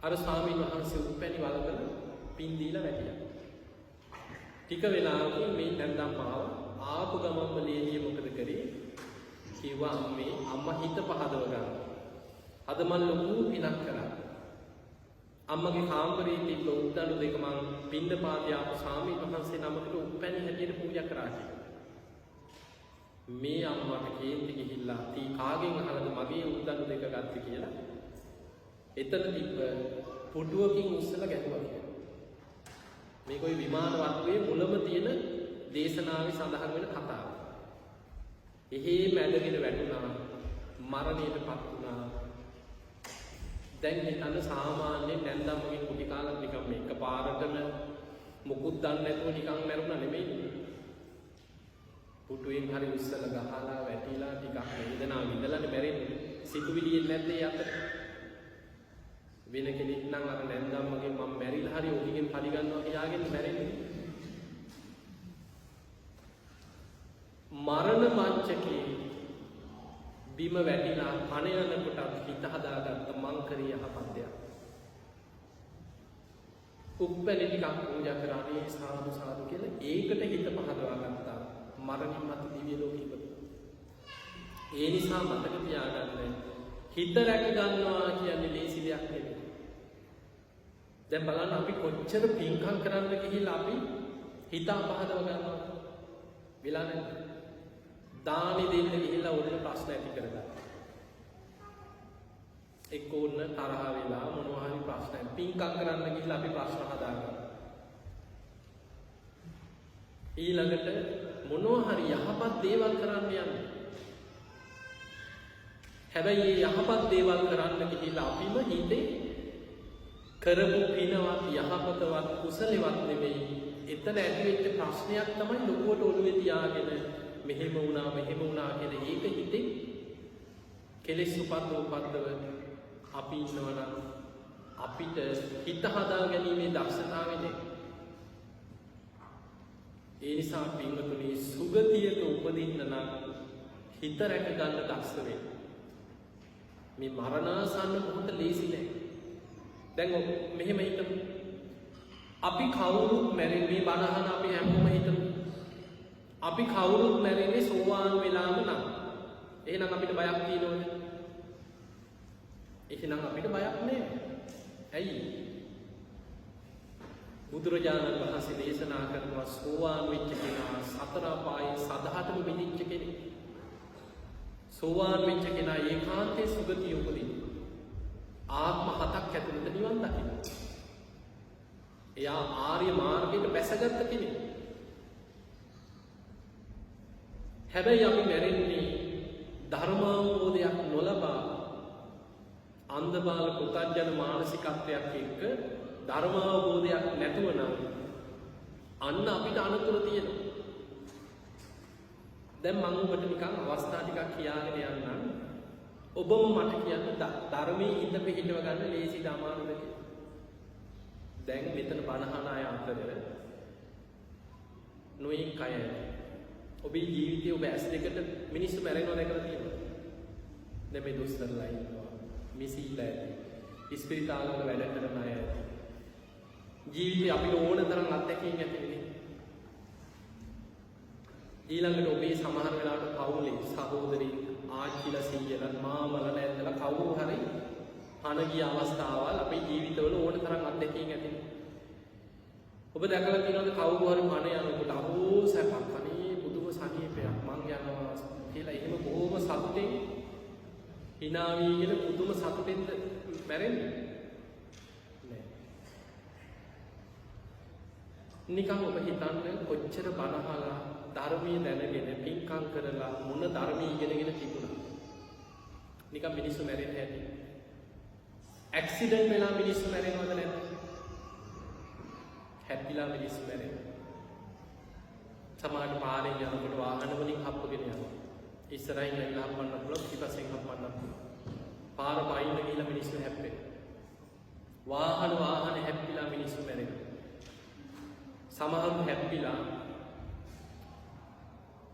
අර ස්වාමීන් වහන්සේ උප්පැණි වලකල පින් දීලා වැටියා. ටික වෙලාවකින් මේ නැන්දම්මාව ආපු ගමන්ම ලේලිය මොකද කරේ? කිව්වා අම්මා හිත පහදව ගන්න. අද මම ලොකු පිනක් කරා. අම්මගේ කාමරේ තිබ්බ උද්දණු දෙක මං පිණ්ඩපාතේ ආපු ස්වාමීන් වහන්සේ නමකට උප්පැණි හැටියට පූජා කරා කියලා. මේ අම්මට කේන්ති ගිහිල්ලා තී කාගෙන් අහලාද මගේ උද්දණු දෙක ගත්තේ කියලා. එතන තිබ්බ පුඩුවකින් උස්සලා ගැහුවා කියලා. මේක ওই විමානවත්වයේ මුලම තියෙන දේශනාවේ සඳහන් වෙන කතාව. එහි මැදගෙන වැටුණා මරණයටපත් වුණා. දැන් හිතන්න සාමාන්‍ය නැන්දම්මගේ කුටි කාලක් නිකන් මේක පාරටම මුකුත් දන්නේ නැතුව නිකන් මැරුණා නෙමෙයි. පුටුවෙන් හරි උස්සලා ගහලා වැටිලා ටිකක් වේදනාව විඳලානේ මැරෙන්නේ. සිතුවිලියෙන් නැද්ද ඒ අතර? වෙන කෙනෙක් නම් අර නැන්දම්මගේ මම මැරිලා හරි ඔහිගෙන් පරි ගන්නවා කියාගෙන මැරෙන්නේ. මරණ මංචකේ බිම වැටිලා කණ යනකොටත් හිත හදාගත්ත මං කරේ යහපත් දෙයක්. උප්පැණි ටිකක් පූජා කරානේ සාදු සාදු කියලා ඒකට හිත පහදවා ගත්තා. මරණින් මතු දිව්‍ය ලෝකෙ ඉපදුණා. ඒ නිසා මතක තියාගන්න හිත රැක ගන්නවා කියන්නේ ලේසි දෙයක් නෙවෙයි. දැන් බලන්න අපි කොච්චර පින්කම් කරන්න ගිහිල්ලා අපි හිත අපහදව ගන්නවා. වෙලා නැද්ද? දානි දෙන්න ගිහිල්ලා ඕනෙ ප්‍රශ්න ඇති කරගන්න. එක්ක ඕන තරහ වෙලා මොනවා හරි ප්‍රශ්න පින්කම් කරන්න ගිහිල්ලා අපි ප්‍රශ්න හදාගන්නවා. ඊළඟට මොනවා හරි යහපත් දේවල් කරන්න යන්නේ. හැබැයි මේ යහපත් දේවල් කරන්න ගිහිල්ලා අපිම හිතේ කරපු පිනවත් යහපතවත් කුසලවත් නෙමෙයි. එතන ඇති වෙච්ච ප්‍රශ්නයක් තමයි ලොකුවට ඔළුවේ තියාගෙන මෙහෙම වුණා කියන ඒක හිතේ කෙලෙස් උපද්දව අපි ඉන්නවනම් අපිට හිත හදා ගැනීමේ දක්ෂතාවය නැහැ. ඒ නිසා පින්වතුනි සුගතියක උපදින්න නම් හිත රැක ගන්න දක්ෂ වෙන්න. මේ මරණාසන්න මොහොත ලේසි නෑ. දැන් මෙහෙම හිතමු. අපි කවුරුත් මැරෙන්නේ මේ බණහන අපි හැමෝම හිතමු. අපි කවුරුත් මැරෙන්නේ සෝවාන් වෙලාම නම්. එහෙනම් අපිට බයක් තියෙනවද? එහෙනම් අපිට බයක් නෑ. ඇයි? බුදුරජාණන් වහන්සේ දේශනා කරනවා සෝවාන් වෙච්ච කෙනා සතර අපායේ සදහටම මිදිච්ච කෙනෙක්. සෝවාන් වෙච්ච කෙනා ඒකාන්තයේ සුගතිය උපදිනවා. ආත්ම 7ක් ඇතුළත නිවන් දකිනවා. එයා ආර්ය මාර්ගයට බැසගත්ත කෙනෙක්. හැබැයි අපි මැරෙන්නේ ධර්මාවබෝධයක් නොලබා අන්ධබාල පුතග්ජන මානසිකත්වයක් එක්ක ධර්මාවබෝධයක් නැතුව නම් අන්න අපිට අනතුරු තියෙනවා. දැන් මම ඔබට නිකන් අවස්ථා ටිකක් කියාගෙන යන්නම්. ඔබම මට කියන්න ධර්මයේ හිත පිහිටව ගන්න ලේසිද අමාරුද කියලා. දැන් මෙතන බණහන අය අතර නොයෙක් අය ඔබේ ජීවිතයේ ඔබ ඇස් දෙකට මිනිස්සු මැරෙනවා දැකලා තියෙනවා. දැන් මේ දොස්තරලා ඉන්නවා, මිසිලා ඇති, ඉස්පිරිතාලවල වැඩ කරන අය ඇති. ජීවිතේ අපිට ඕන තරම් අත්දැකීම් ඇති වෙන්නේ. ඊළඟට ඔබේ සමහර වෙලාවට පවුලේ සහෝදරී ආච්චිලා සීයලා මාමලා නැන්දලා කවුරු හරි පණ ගිය අවස්ථාවල් අපේ ජීවිතවල ඕන තරම් අත්දැකීම් ඇති. ඔබ දැකලා තියෙනවද කවුරු හරි පණ යනකොට අහෝ සැපක් අනේ බුදුම සනීපයක් මං යනවා කියලා එහෙම බොහොම සතුටින් hina වීගෙන බුදුම සතුටින්ද මැරෙන්නේ? නෑ. නිකන් ඔබ හිතන්න කොච්චර බණ අහලා ධර්මයේ දැනගෙන පින්කම් කරලා මොන ධර්මයේ ඉගෙනගෙන තිබුණා. නිකන් මිනිස්සු මැරෙන්නේ නැති. ඇක්සිඩන්ට් වෙලා මිනිස්සු මැරෙනවද නැද්ද? හැප්පිලා මිනිස්සු මැරෙනවා. සමහර පාරේ යනකොට වාහන වලින් හප්පගෙන යනවා. ඉස්සරහින් ඇවිල්ලා හප්පන්න පුළුවන්, පිටපස්සෙන් හප්පන්න පුළුවන්. පාර බයින්න ගිහලා මිනිස්සු හැප්පෙනවා. වාහන හැප්පිලා මිනිස්සු මැරෙනවා. සමහරු හැප්පිලා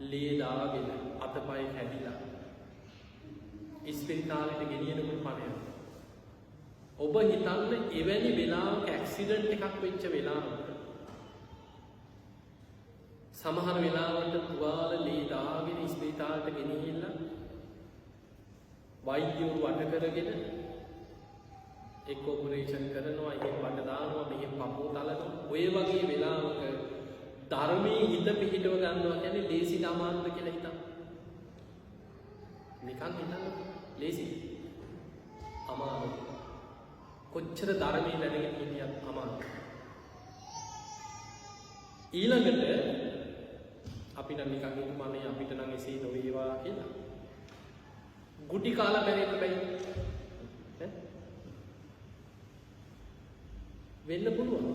ලේ දාගෙන අතපය කැඩිලා ඉස්පිරිතාලෙට ගෙනියනකොට පණ යනවා. ඔබ හිතන්න එවැනි වෙලාවක ඇක්සිඩන්ට් එකක් වෙච්ච වෙලාවක සමහර වෙලාවට තුවාල ලේ දාගෙන ඉස්පිරිතාලෙට ගෙනිහිල්ලා වෛද්‍යවරු වට කරගෙන එක් ඔපරේෂන් කරනවා, එහෙම වට දානවා, මෙහෙම පපුව තලනවා. ඔය වගේ වෙලාවක ධර්මයේ හිත පිහිටව ගන්නවා කියන්නේ ලේසිද අමාරුද කියලා හිතන්න. නිකන් හිතන්න ලේසි. අමාරු. කොච්චර ධර්මයේ දැනගෙන හිටියත් අමාරු. ඊළඟට අපි නම් නිකන් හිතමනේ අපිට නම් එසේ නොවේවා කියලා. ගුටි කාලා බැරෙන්න බෑ. වෙන්න පුළුවන්.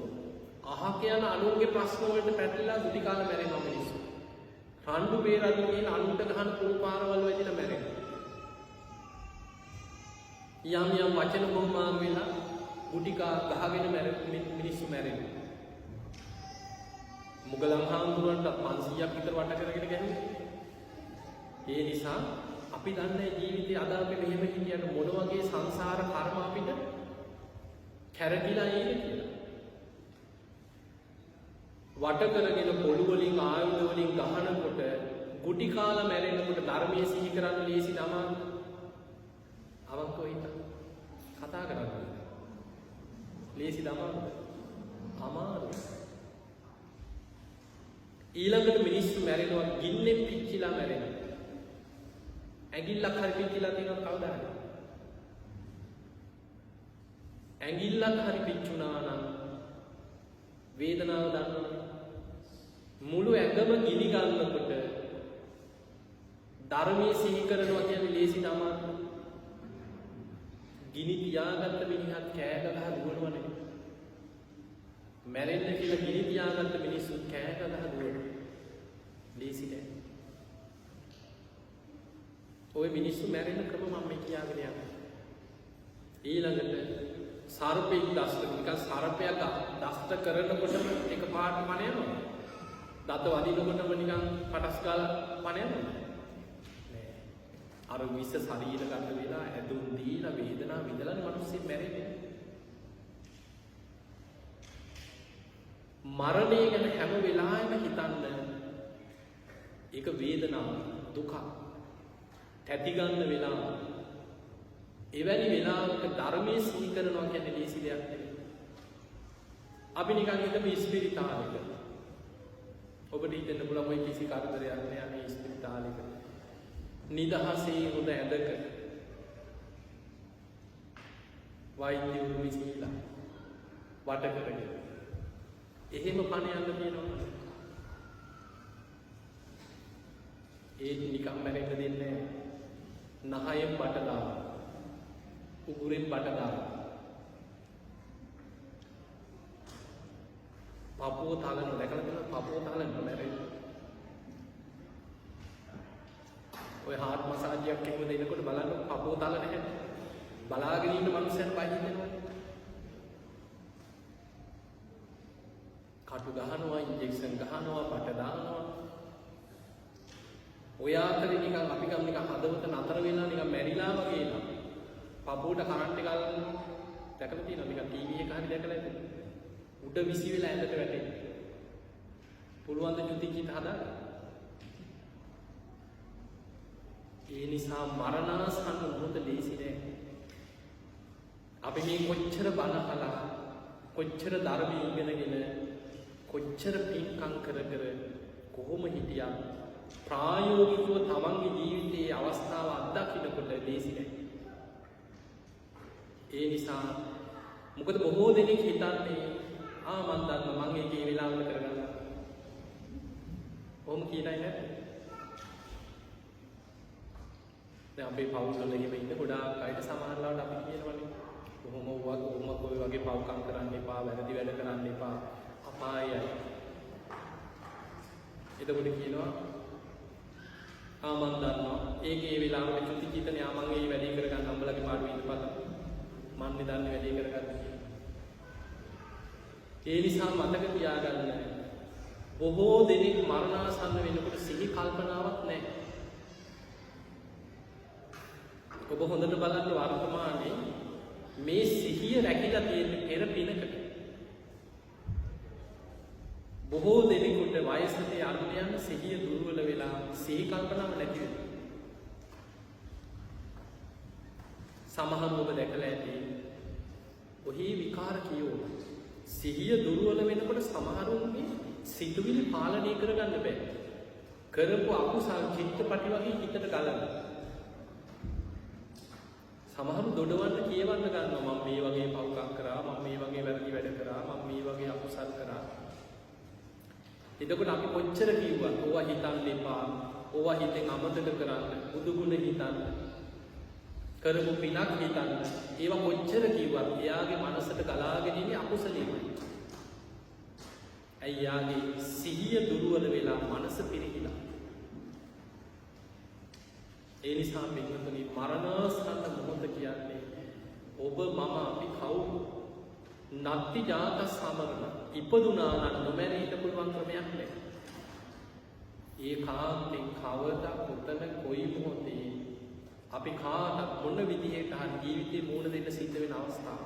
අහක යන අනුන්ගේ ප්‍රශ්න වලට පැටලලා ගුටි කාලා මැරෙනවා මිනිස්සු. රණ්ඩු බේරන්න කියන අනුන්ට ගහන කුණු පාරවල් වැදිලා මැරෙනවා. යම් වචන බොම්මාම් වෙලා ගුටි ගහගෙන මිනිස්සු මැරෙනවා. මුගලන් හාමුදුරන්ට 500ක් විතර වට කරගෙන ගැහුවා. ඒ නිසා අපි දන්නේ ජීවිතේ අද අපි මෙහෙම හිටියට මොන වගේ සංසාර කර්ම අපිට කැරකිලා ඉන්නේ කියලා. වට කරගෙන පොළු වලින් ආයුධ වලින් ගහනකොට ගුටි කාලා මැරෙනකොට ධර්මයේ සිහි කරන්න ලේසි තමයි. අවංකව හිතන්න. කතා කරන්න. ලේසි තමයි. අමාරුයි. ඊළඟට මිනිස්සු මැරෙනවා ගින්නෙන් පිච්චිලා මැරෙනවා. ඇඟිල්ලක් හරි පිච්චිලා තියෙනවද කවුද හරි? ඇඟිල්ලක් හරි පිච්චුණා නම් වේදනාව දන්නවද? මුළු ඇඟම ගිනි ගන්නකොට ධර්මයේ සිහි කරනවා කියන්නේ ලේසි තමයි. ගිනි තියාගත්ත මිනිහත් කෑ ගහ දුවනවා නෙමෙයි. මැරෙන්න කියලා ගිනි තියාගත්ත මිනිස්සු කෑ ගහ දුවනවා. ලේසි නෑ. ওই මිනිස්සු මැරෙන ක්‍රම මම මේ කියාගෙන යනවා. ඊළඟට සර්පෙක් දෂ්ට නිකන් සර්පයා දෂ්ට කරනකොටම එක පාට මන යනවා. දත වදිනකොටම නිකන් පටස් ගාලා මන යනවා. නෑ. අර විස ශරීර ගන්න වෙලා ඇදුම් දීලා වේදනාව විඳලා මිනිස්සු මැරෙන්නේ. මරණය ගැන හැම වෙලාවෙම හිතන්න. ඒක වේදනාව, දුක. තැති ගන්න වෙලාව. එවැනි වෙලාවක ධර්මයේ සිහි කරනවා කියන්නේ ලේසි දෙයක් නෙවෙයි. අපි නිකන් හිතමු ඉස්පිරිතාලෙක. ඔබට හිතෙන්න පුළුවන් ඔය කිසි කරදරයක් නෑ මේ ඉස්පිරිතාලෙක. නිදහසේ හොඳ ඇඳක වෛද්‍යවරු විසිලා වට කරගෙන. එහෙම පණ යන්න තියෙනවා. ඒ නිකන් මැරෙන්න දෙන්නේ නෑ. නහයෙන් බට දාලා. උගුරෙන් බට දාලා. පපුව තලන දැකලා තියෙනවා පපුව තලන මැරෙන්න. ඔය හાર્ට් මසාජ් එකක් එහෙම දෙනකොට බලන්න පපුව තලන හැටි. බලාගෙන ඉන්න මනුස්සයන් බය හිතෙනවා. කටු ගහනවා, ඉන්ජෙක්ෂන් ගහනවා, බට දානවා. ඔය ආකාරي නිකන් අපි ගම් නිකන් හදවත නතර වෙලා නිකන් මැරිලා වගේ නම. පපුවට කරන්ට් එක ගන්න දැකලා තියෙනවා නිකන් ටීවී එක හරි දැකලා ඉතින්. උඩ විසි වෙලා ඇඳට වැටෙන්නේ. පුළුවන් ද චුතිචිත හදාගන්න. ඒ නිසා මරණාසන්න මොහොත ලේසි නෑ. අපි මේ කොච්චර බණ අහලා කොච්චර ධර්මය ඉගෙනගෙන කොච්චර පින්කම් කර කර කොහොම හිටියත් ප්‍රායෝගිකව තමන්ගේ ජීවිතයේ අවස්ථාව අත්දකින්නකොට ලේසි නෑ. ඒ නිසා මොකද බොහෝ දෙනෙක් හිතන්නේ මන් දන්නවා මං ඒකේ වෙලාවට කරගන්නවා. ඔහොම කියනයි නේද? දැන් අපේ පවුල් වල එහෙම ඉන්න ගොඩාක් අයට සමහරවිට අපි කියනවනේ කොහොම කොයි වගේ පව්කම් කරන්න එපා, වැරදි වැඩ කරන්න එපා, අපායයි. එතකොට කියනවා මන් දන්නවා ඒකේ වෙලාවට චුති චිතන මං ඒ වැඩේ කරගන්න අම්බලගේ පාඩුවේ ඉඳපත මන් නිදන්නේ වැඩේ කරගන්න. ඒ නිසා මතක තියාගන්න බොහෝ දෙනෙක් මරණාසන්න වෙනකොට සිහි කල්පනාවක් නැහැ. ඔබ හොඳට බලන්න වර්තමානයේ මේ සිහිය රැකිලා තියෙන පෙර පිනකට. බොහෝ දෙනෙකුට වයසට යන්න යන සිහිය දුර්වල වෙලා සිහි කල්පනාව නැති වෙනවා. සමහර ඔබ දැකලා ඇති ඔහි විකාර කියෝ සිහිය දුර්වල වෙනකොට සමහරුන්ගේ සිතුවිලි පාලනය කරගන්න බෑ. කරපු අකුසල් චිත්තපටි වගේ හිතට ගලනවා. සමහරු දොඩවන්න කියවන්න ගන්නවා මම මේ වගේ පව්කම් කරා, මම මේ වගේ වැරදි වැඩ කරා, මම මේ වගේ අකුසල් කරා. එතකොට අපි කොච්චර කිව්වත් ඕවා හිතන්න එපා, ඕවා හිතෙන් අමතක කරන්න, බුදු ගුණ හිතන්න, කරපු පිනක් හිතන්න. ඒවා කොච්චර කිව්වත් එයාගේ මනසට ගලාගෙන ඉන්නේ අකුසලෙමයි. එයාගේ සිහිය දුර්වල වෙලා මනස පිරිහිලා. ඒ නිසා පින්වතුනි මරණාසන්න මොහොත කියන්නේ ඔබ මම අපි කවුරු නත්ති ජාත සමරණ ඉපදුනා නම් නොමැරී ඉන්න පුළුවන් ක්‍රමයක් නෑ. ඒකාන්තයෙන් කවදා කොතන කොයි මොහොතේ අපි කාට මොන විදිහට හරි ජීවිතේ මූණ දෙන්න සිද්ධ වෙන අවස්ථාව.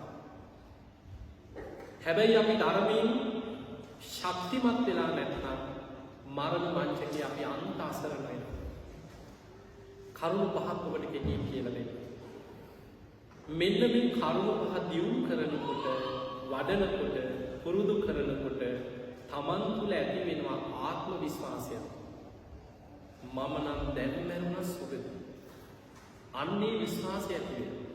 හැබැයි අපි ධර්මයෙන් ශක්තිමත් වෙලා නැත්නම් මරණ මංචකේ අපි අන්ත අසරණ වෙනවා. කරුණු පහක් ඔබට කෙටියෙන් කියලා දෙන්න. මෙන්න මේ කරුණු පහ දියුණු කරනකොට, වඩනකොට, පුරුදු කරනකොට තමන් තුළ ඇති වෙනවා ආත්ම විශ්වාසය. මම නම් දැන් මරුණා සුගත. අන්නේ විශ්වාසය ඇති වෙනවා.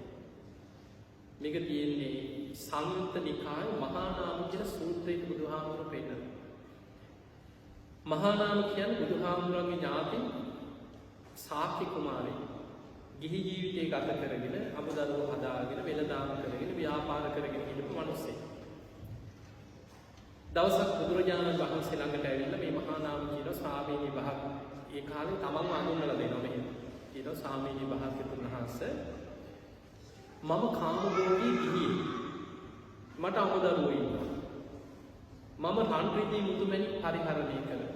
මේක තියෙන්නේ සංයුත්ත නිකාය මහා නාම කියන සූත්‍රයේ බුදුහාමුදුරුවෝ පෙන්නනවා. මහා නාම කියන්නේ බුදුහාමුදුරුවන්ගේ ඥාති සාක්‍ය කුමාරයෙක්. ගිහි ජීවිතේ ගත කරගෙන අමුදරුවෝ හදාගෙන වෙළඳාම් කරගෙන ව්‍යාපාර කරගෙන හිටපු මිනිස්සෙක්. දවසක් බුදුරජාණන් වහන්සේ ළඟට ඇවිල්ලා මේ මහා නාම කියන ස්වාමීනි වහන්සේ ඒ කාලේ තමන්ව අඳුන්වලා දෙනවා මෙහෙම. කියනවා ස්වාමීනි වහන්සේ මම කාමභෝගී ගිහියෙක්. මට අමුදරුවෝ ඉන්නවා. මම රන් රිදී මුතුමැණික් පරිහරණය කරනවා.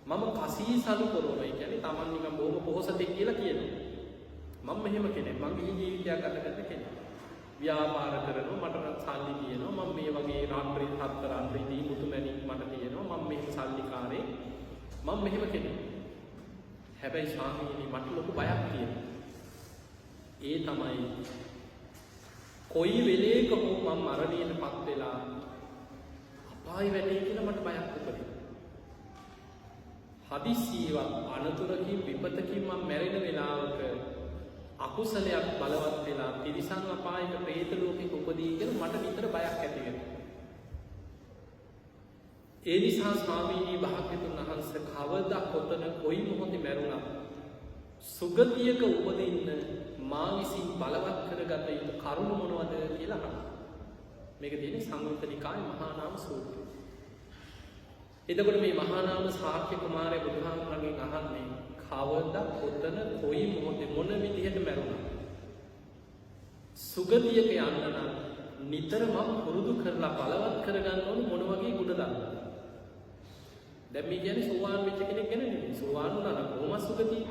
මම කසීසලු කරනවා. ඒ කියන්නේ තමන් නිකන් බොහොම පොහොසතෙක් කියලා කියනවා. මම මෙහෙම කෙනෙක්. මං ගිහි ජීවිතයක් ගත කරන කෙනෙක්. ව්‍යාපාර කරනවා. මට සල්ලි තියෙනවා. මම මේ වගේ රන් රිදී මුතුමැණික් මට තියෙනවා. මම මෙහෙම සල්ලිකාරේ. මම මෙහෙම කෙනෙක්. හැබැයි ස්වාමීනි මට ලොකු බයක් තියෙනවා. ඒ තමයි කොයි වෙලේක හෝ මම මරණයටපත් වෙලා අපාය වැටේ කියලා මට බයක් උපදිනවා. හදිසියවත් අනතුරකින් විපතකින් මම මැරෙන වෙලාවක අකුසලයක් බලවත් වෙලා තිරිසන් අපායක പ്രേත ලෝකෙක උපදී කියලා මට විතර බයක් ඇති වෙනවා. ඒ නිසා ස්වාමීනි භාග්‍යතුන් වහන්සේ කවදා කොතන කොයි මොහොතේ මැරුණා සුගතියක උපදින්න මා විසින් බලවත් කරගත යුතු කරුණ මොනවද කියලා අහනවා. මේක තියෙන්නේ සංයුත්ත නිකායේ මහා නාම සූත්‍රය. එතකොට මේ මහා නාම ශාක්‍ය කුමාරයා බුදුහාමුදුරන්ගෙන් අහන්නේ කවදා කොතන කොයි මොහොතේ මොන විදිහට මැරුණා සුගතියක යන්න නම් නිතරම පුරුදු කරලා බලවත් කරගන්න ඕන මොන වගේ ගුණ ධර්මද? දැන් මේ කියන්නේ සෝවාන් වෙච්ච කෙනෙක් ගැන නෙවෙයි. සෝවාන් වුණා නම් කොහොම සුගතිය?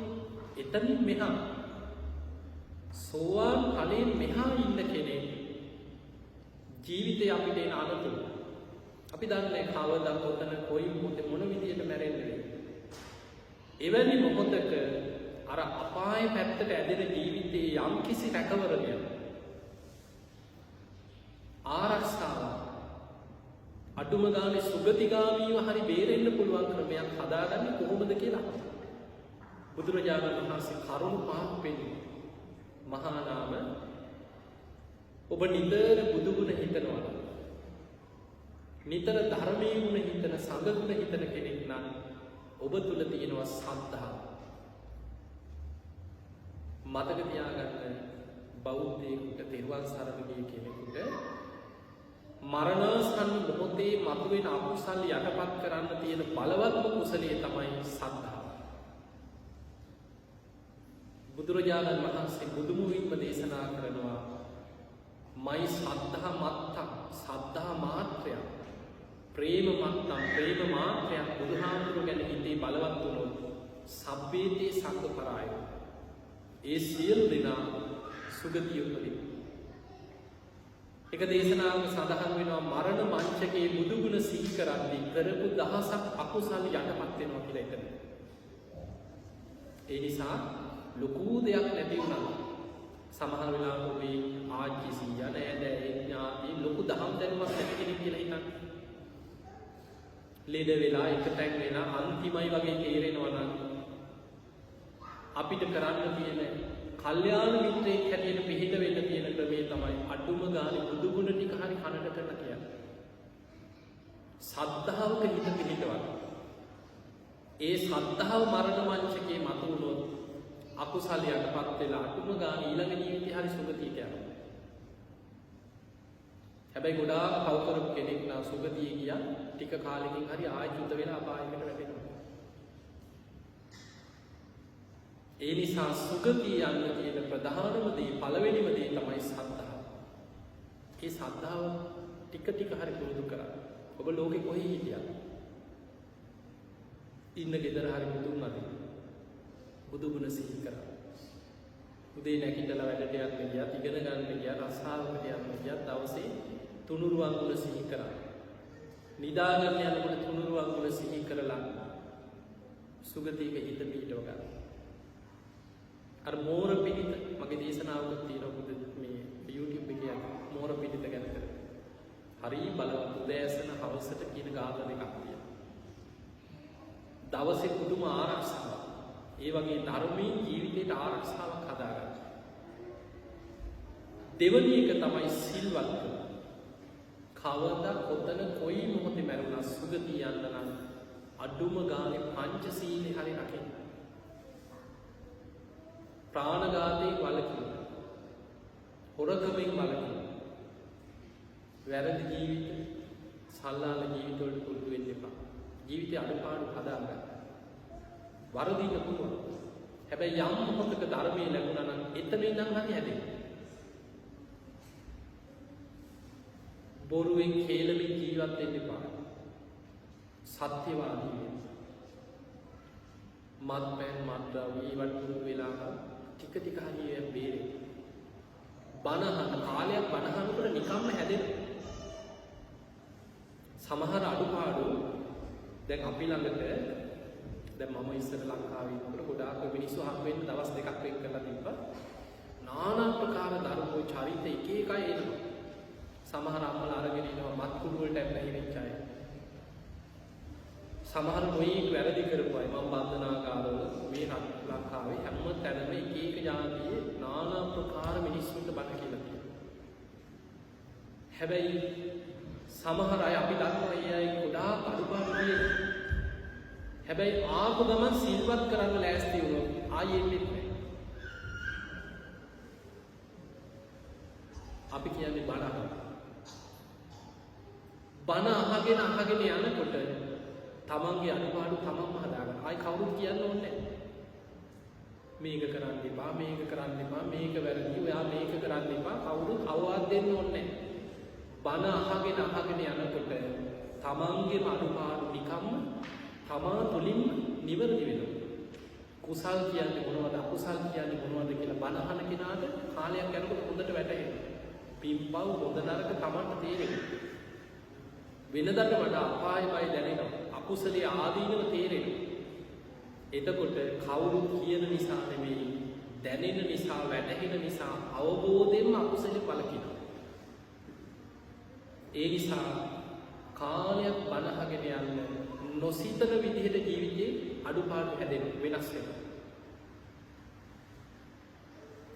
එතනින් මෙහා සෝවාන් ඵලයෙන් මෙහා ඉන්න කෙනෙක් ජීවිතේ අපිට එන අනතුරු අපි දන්නේ කවදා කොතන කොයි මොහොතේ මොන විදියට මැරෙන්නේ. එවැනි මොහොතක අර අපාය පැත්තට ඇදෙන ජීවිතයේ යම් කිසි රැකවරණයක් අඩුම ගානේ සුගතිගාමීව හරි බේරෙන්න පුළුවන් ක්‍රමයක් හදාගන්නේ කොහොමද කියලා බුදුරජාණන් වහන්සේ කරුණු පහක් පෙන්නනවා. මහා නාම ඔබ නිතර බුදු ගුණ හිතනවා. නිතර ධර්මයේ ගුණ හිතන සංඝ ගුණ හිතන කෙනෙක් නම් ඔබ තුල තියෙනවා සද්ධා. මතක තියාගන්න බෞද්ධයෙකුට තෙරුවන් සරණ ගිය කෙනෙකුට මරණාසන්න මොහොතේ මතුවෙන අකුසල් යටපත් කරන්න තියෙන බලවත්ම කුසලයේ තමයි සද්ධා. බුදුරජාණන් වහන්සේ බුදුමුවින්ම දේශනා කරනවා මයි සද්ධා මත්තං සද්ධා මාත්‍රයක් ප්‍රේම මත්තං ප්‍රේම මාත්‍රයක් බුදුහාමුදුරුවෝ ගැන හිතේ බලවත් වුණොත් සබ්බේතේ සංඝ පරාය ඒ සියලු දෙනා සුගතිය උපදින. එක දේශනාවක සඳහන් වෙනවා මරණ මංචකයේ බුදු ගුණ සිහි කරද්දී කරපු දහසක් අකුසල් යටපත් වෙනවා කියලා එතන. ඒ නිසා ලොකු දෙයක් නැති වුණා. සමහර වෙලාවක ඔබේ ආච්චි සීයා නෑදෑයෝ ඥාති ලොකු දහම් දැනුමක් නැති කෙනෙක් කියලා හිතන්න. ලෙඩ වෙලා එක තැන් වෙලා අන්තිමයි වගේ තේරෙනවා නම් අපිට කරන්න තියෙන කල්යාණ මිත්‍රයෙක් හැටියට පිළිහිද වෙන්න තියෙන ක්‍රමය තමයි අඩුම ගානේ බුදු ගුණ ටික හරි කනට කරලා කියන්නේ. සද්ධාවක හිත පිළිහිදවන්න. ඒ සද්ධාව මරණ මංචකේ මතු වුණොත් අකුසල යටපත් වෙලා අඩුම ගානේ ඊළඟ ජීවිතේ හරි සුගතියට යනවා. හැබැයි ගොඩාක් පව් කරපු කෙනෙක් නම් සුගතිය ගියා ටික කාලෙකින් හරි ආයෙ චුත වෙලා අපායකට වැටෙනවා. ඒ නිසා සුගතිය යන්න තියෙන ප්‍රධානම දේ පළවෙනිම දේ තමයි සද්ධාව. ඒ සද්ධාව ටික ටික හරි පුරුදු කරගන්න. ඔබ ලෝකෙ කොහේ හිටියත් ඉන්න ගෙදර හරි බුදුන් අදින්න. බුදු ගුණ සිහි කරා. උදේ නැගිටලා වැඩට යන්න ගියත් ඉගෙන ගන්න ගියත් රස්සාවකට යන්න ගියත් දවසේ තුනුරුවන් ගුණ සිහි කරා. නිදා ගන්න යනකොට තුනුරුවන් ගුණ සිහි කරලා සුගතියක හිත පිහිටව ගන්න. අර මෝර පිටිත මගේ දේශනාවක තියෙනවා බුදු මේ YouTube එකේ මෝර පිටිත ගැන කරලා. හරි බලවත් උදෑසන හවසට කියන ගාථා දෙකක් තියෙනවා. දවසේ පුදුම ආරක්ෂාවක්. ඒ වගේ ධර්මයේ ජීවිතේට ආරක්ෂාවක් හදාගන්න. දෙවැනි එක තමයි සිල්වත්. කවදා කොතන කොයි මොහොතේ මරුණා සුගතිය යන්න නම් අඩුම ගානේ පංචශීලයේ හරි රකින්න. ප්‍රාණඝාතයෙන් වළකින්න. හොරකමෙන් වළකින්න. වැරදි ජීවිත, සල්ලාල ජීවිත වලට පුරුදු වෙන්න එපා. ජීවිතේ අඩපාඩු හදාගන්න. වරදින්න පුළුවන්. හැබැයි යම් මොහොතක ධර්මයේ ලැබුණා නම් එතන ඉඳන් හරි හැදෙන්න. බොරුවෙන් කේලමින් ජීවත් වෙන්න එපා. සත්‍යවාදී වෙන්න. මත්පැන් මත්ද්‍රව්‍ය ඒවට පුරුදු වෙලා ටික ටික හරි බේරෙන්න. බණහන කාලයක් බණහනකොට නිකම්ම හැදෙන්න. සමහර අඩුපාඩු දැන් අපි ළඟට දැන් මම ඉස්සර ලංකාවේ ඉන්නකොට ගොඩාක් මිනිස්සු හම් වෙන්න දවස් දෙකක් වෙන් කරලා තිබ්බා. নানা ප්‍රකාර ධර්මෝ චරිත එක එක එනවා. සමහර අම්මලා අරගෙන ඉනවා මත් කුඩු වලට ඇවිල්ලා අය. සමහර මොයික් වැරදි කරපු අය මම බන්ධනාගාරවල මේ ලංකාවේ හැම තැනම එක එක ජාතියේ নানা ප්‍රකාර මිනිස්සුන්ට බණ කියලා තියෙනවා. හැබැයි සමහර අය අපි දන්නවා ඒ අය ගොඩාක් අඩුපාඩු තියෙනවා. හැබැයි ආපු ගමන් සිල්වත් කරන්න ලෑස්ති වුණොත් ආයෙ එන්නේ නැහැ. අපි කියන්නේ බණ අහන. බණ අහගෙන යනකොට තමන්ගේ අඩුපාඩු තමන්ම හදාගන්න. ආයි කවුරුත් කියන්න ඕනේ නැහැ. මේක කරන්න එපා, මේක කරන්න එපා, මේක වැරදි, ඔයා මේක කරන්න එපා. කවුරුත් අවවාද දෙන්න ඕනේ නැහැ. බණ අහගෙන යනකොට තමන්ගේම අඩුපාඩු නිකම්ම තමා තුළින්ම නිවැරදි වෙනවා. කුසල් කියන්නේ මොනවද, අකුසල් කියන්නේ මොනවද කියලා බණ අහන කෙනාට කාලයක් යනකොට හොඳට වැටහෙනවා. පින්පව් හොඳ නරක තමන්ට තේරෙනවා. වෙනදට වඩා අපායමයි දැනෙනවා. අකුසලයේ ආදීනව තේරෙනවා. එතකොට කවුරුත් කියන නිසා නෙමෙයි, දැනෙන නිසා, වැටහෙන නිසා අවබෝධයෙන්ම අකුසලෙ පළකිනවා. ඒ නිසා කාලයක් බනහගෙන යන්න නොසිතන විදිහට ජීවිතේ අඩුපාඩු හැදෙන වෙනස් වෙනවා.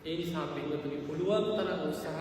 ඒ නිසා පින්වතුනි පුළුවන් තරම් උත්සාහ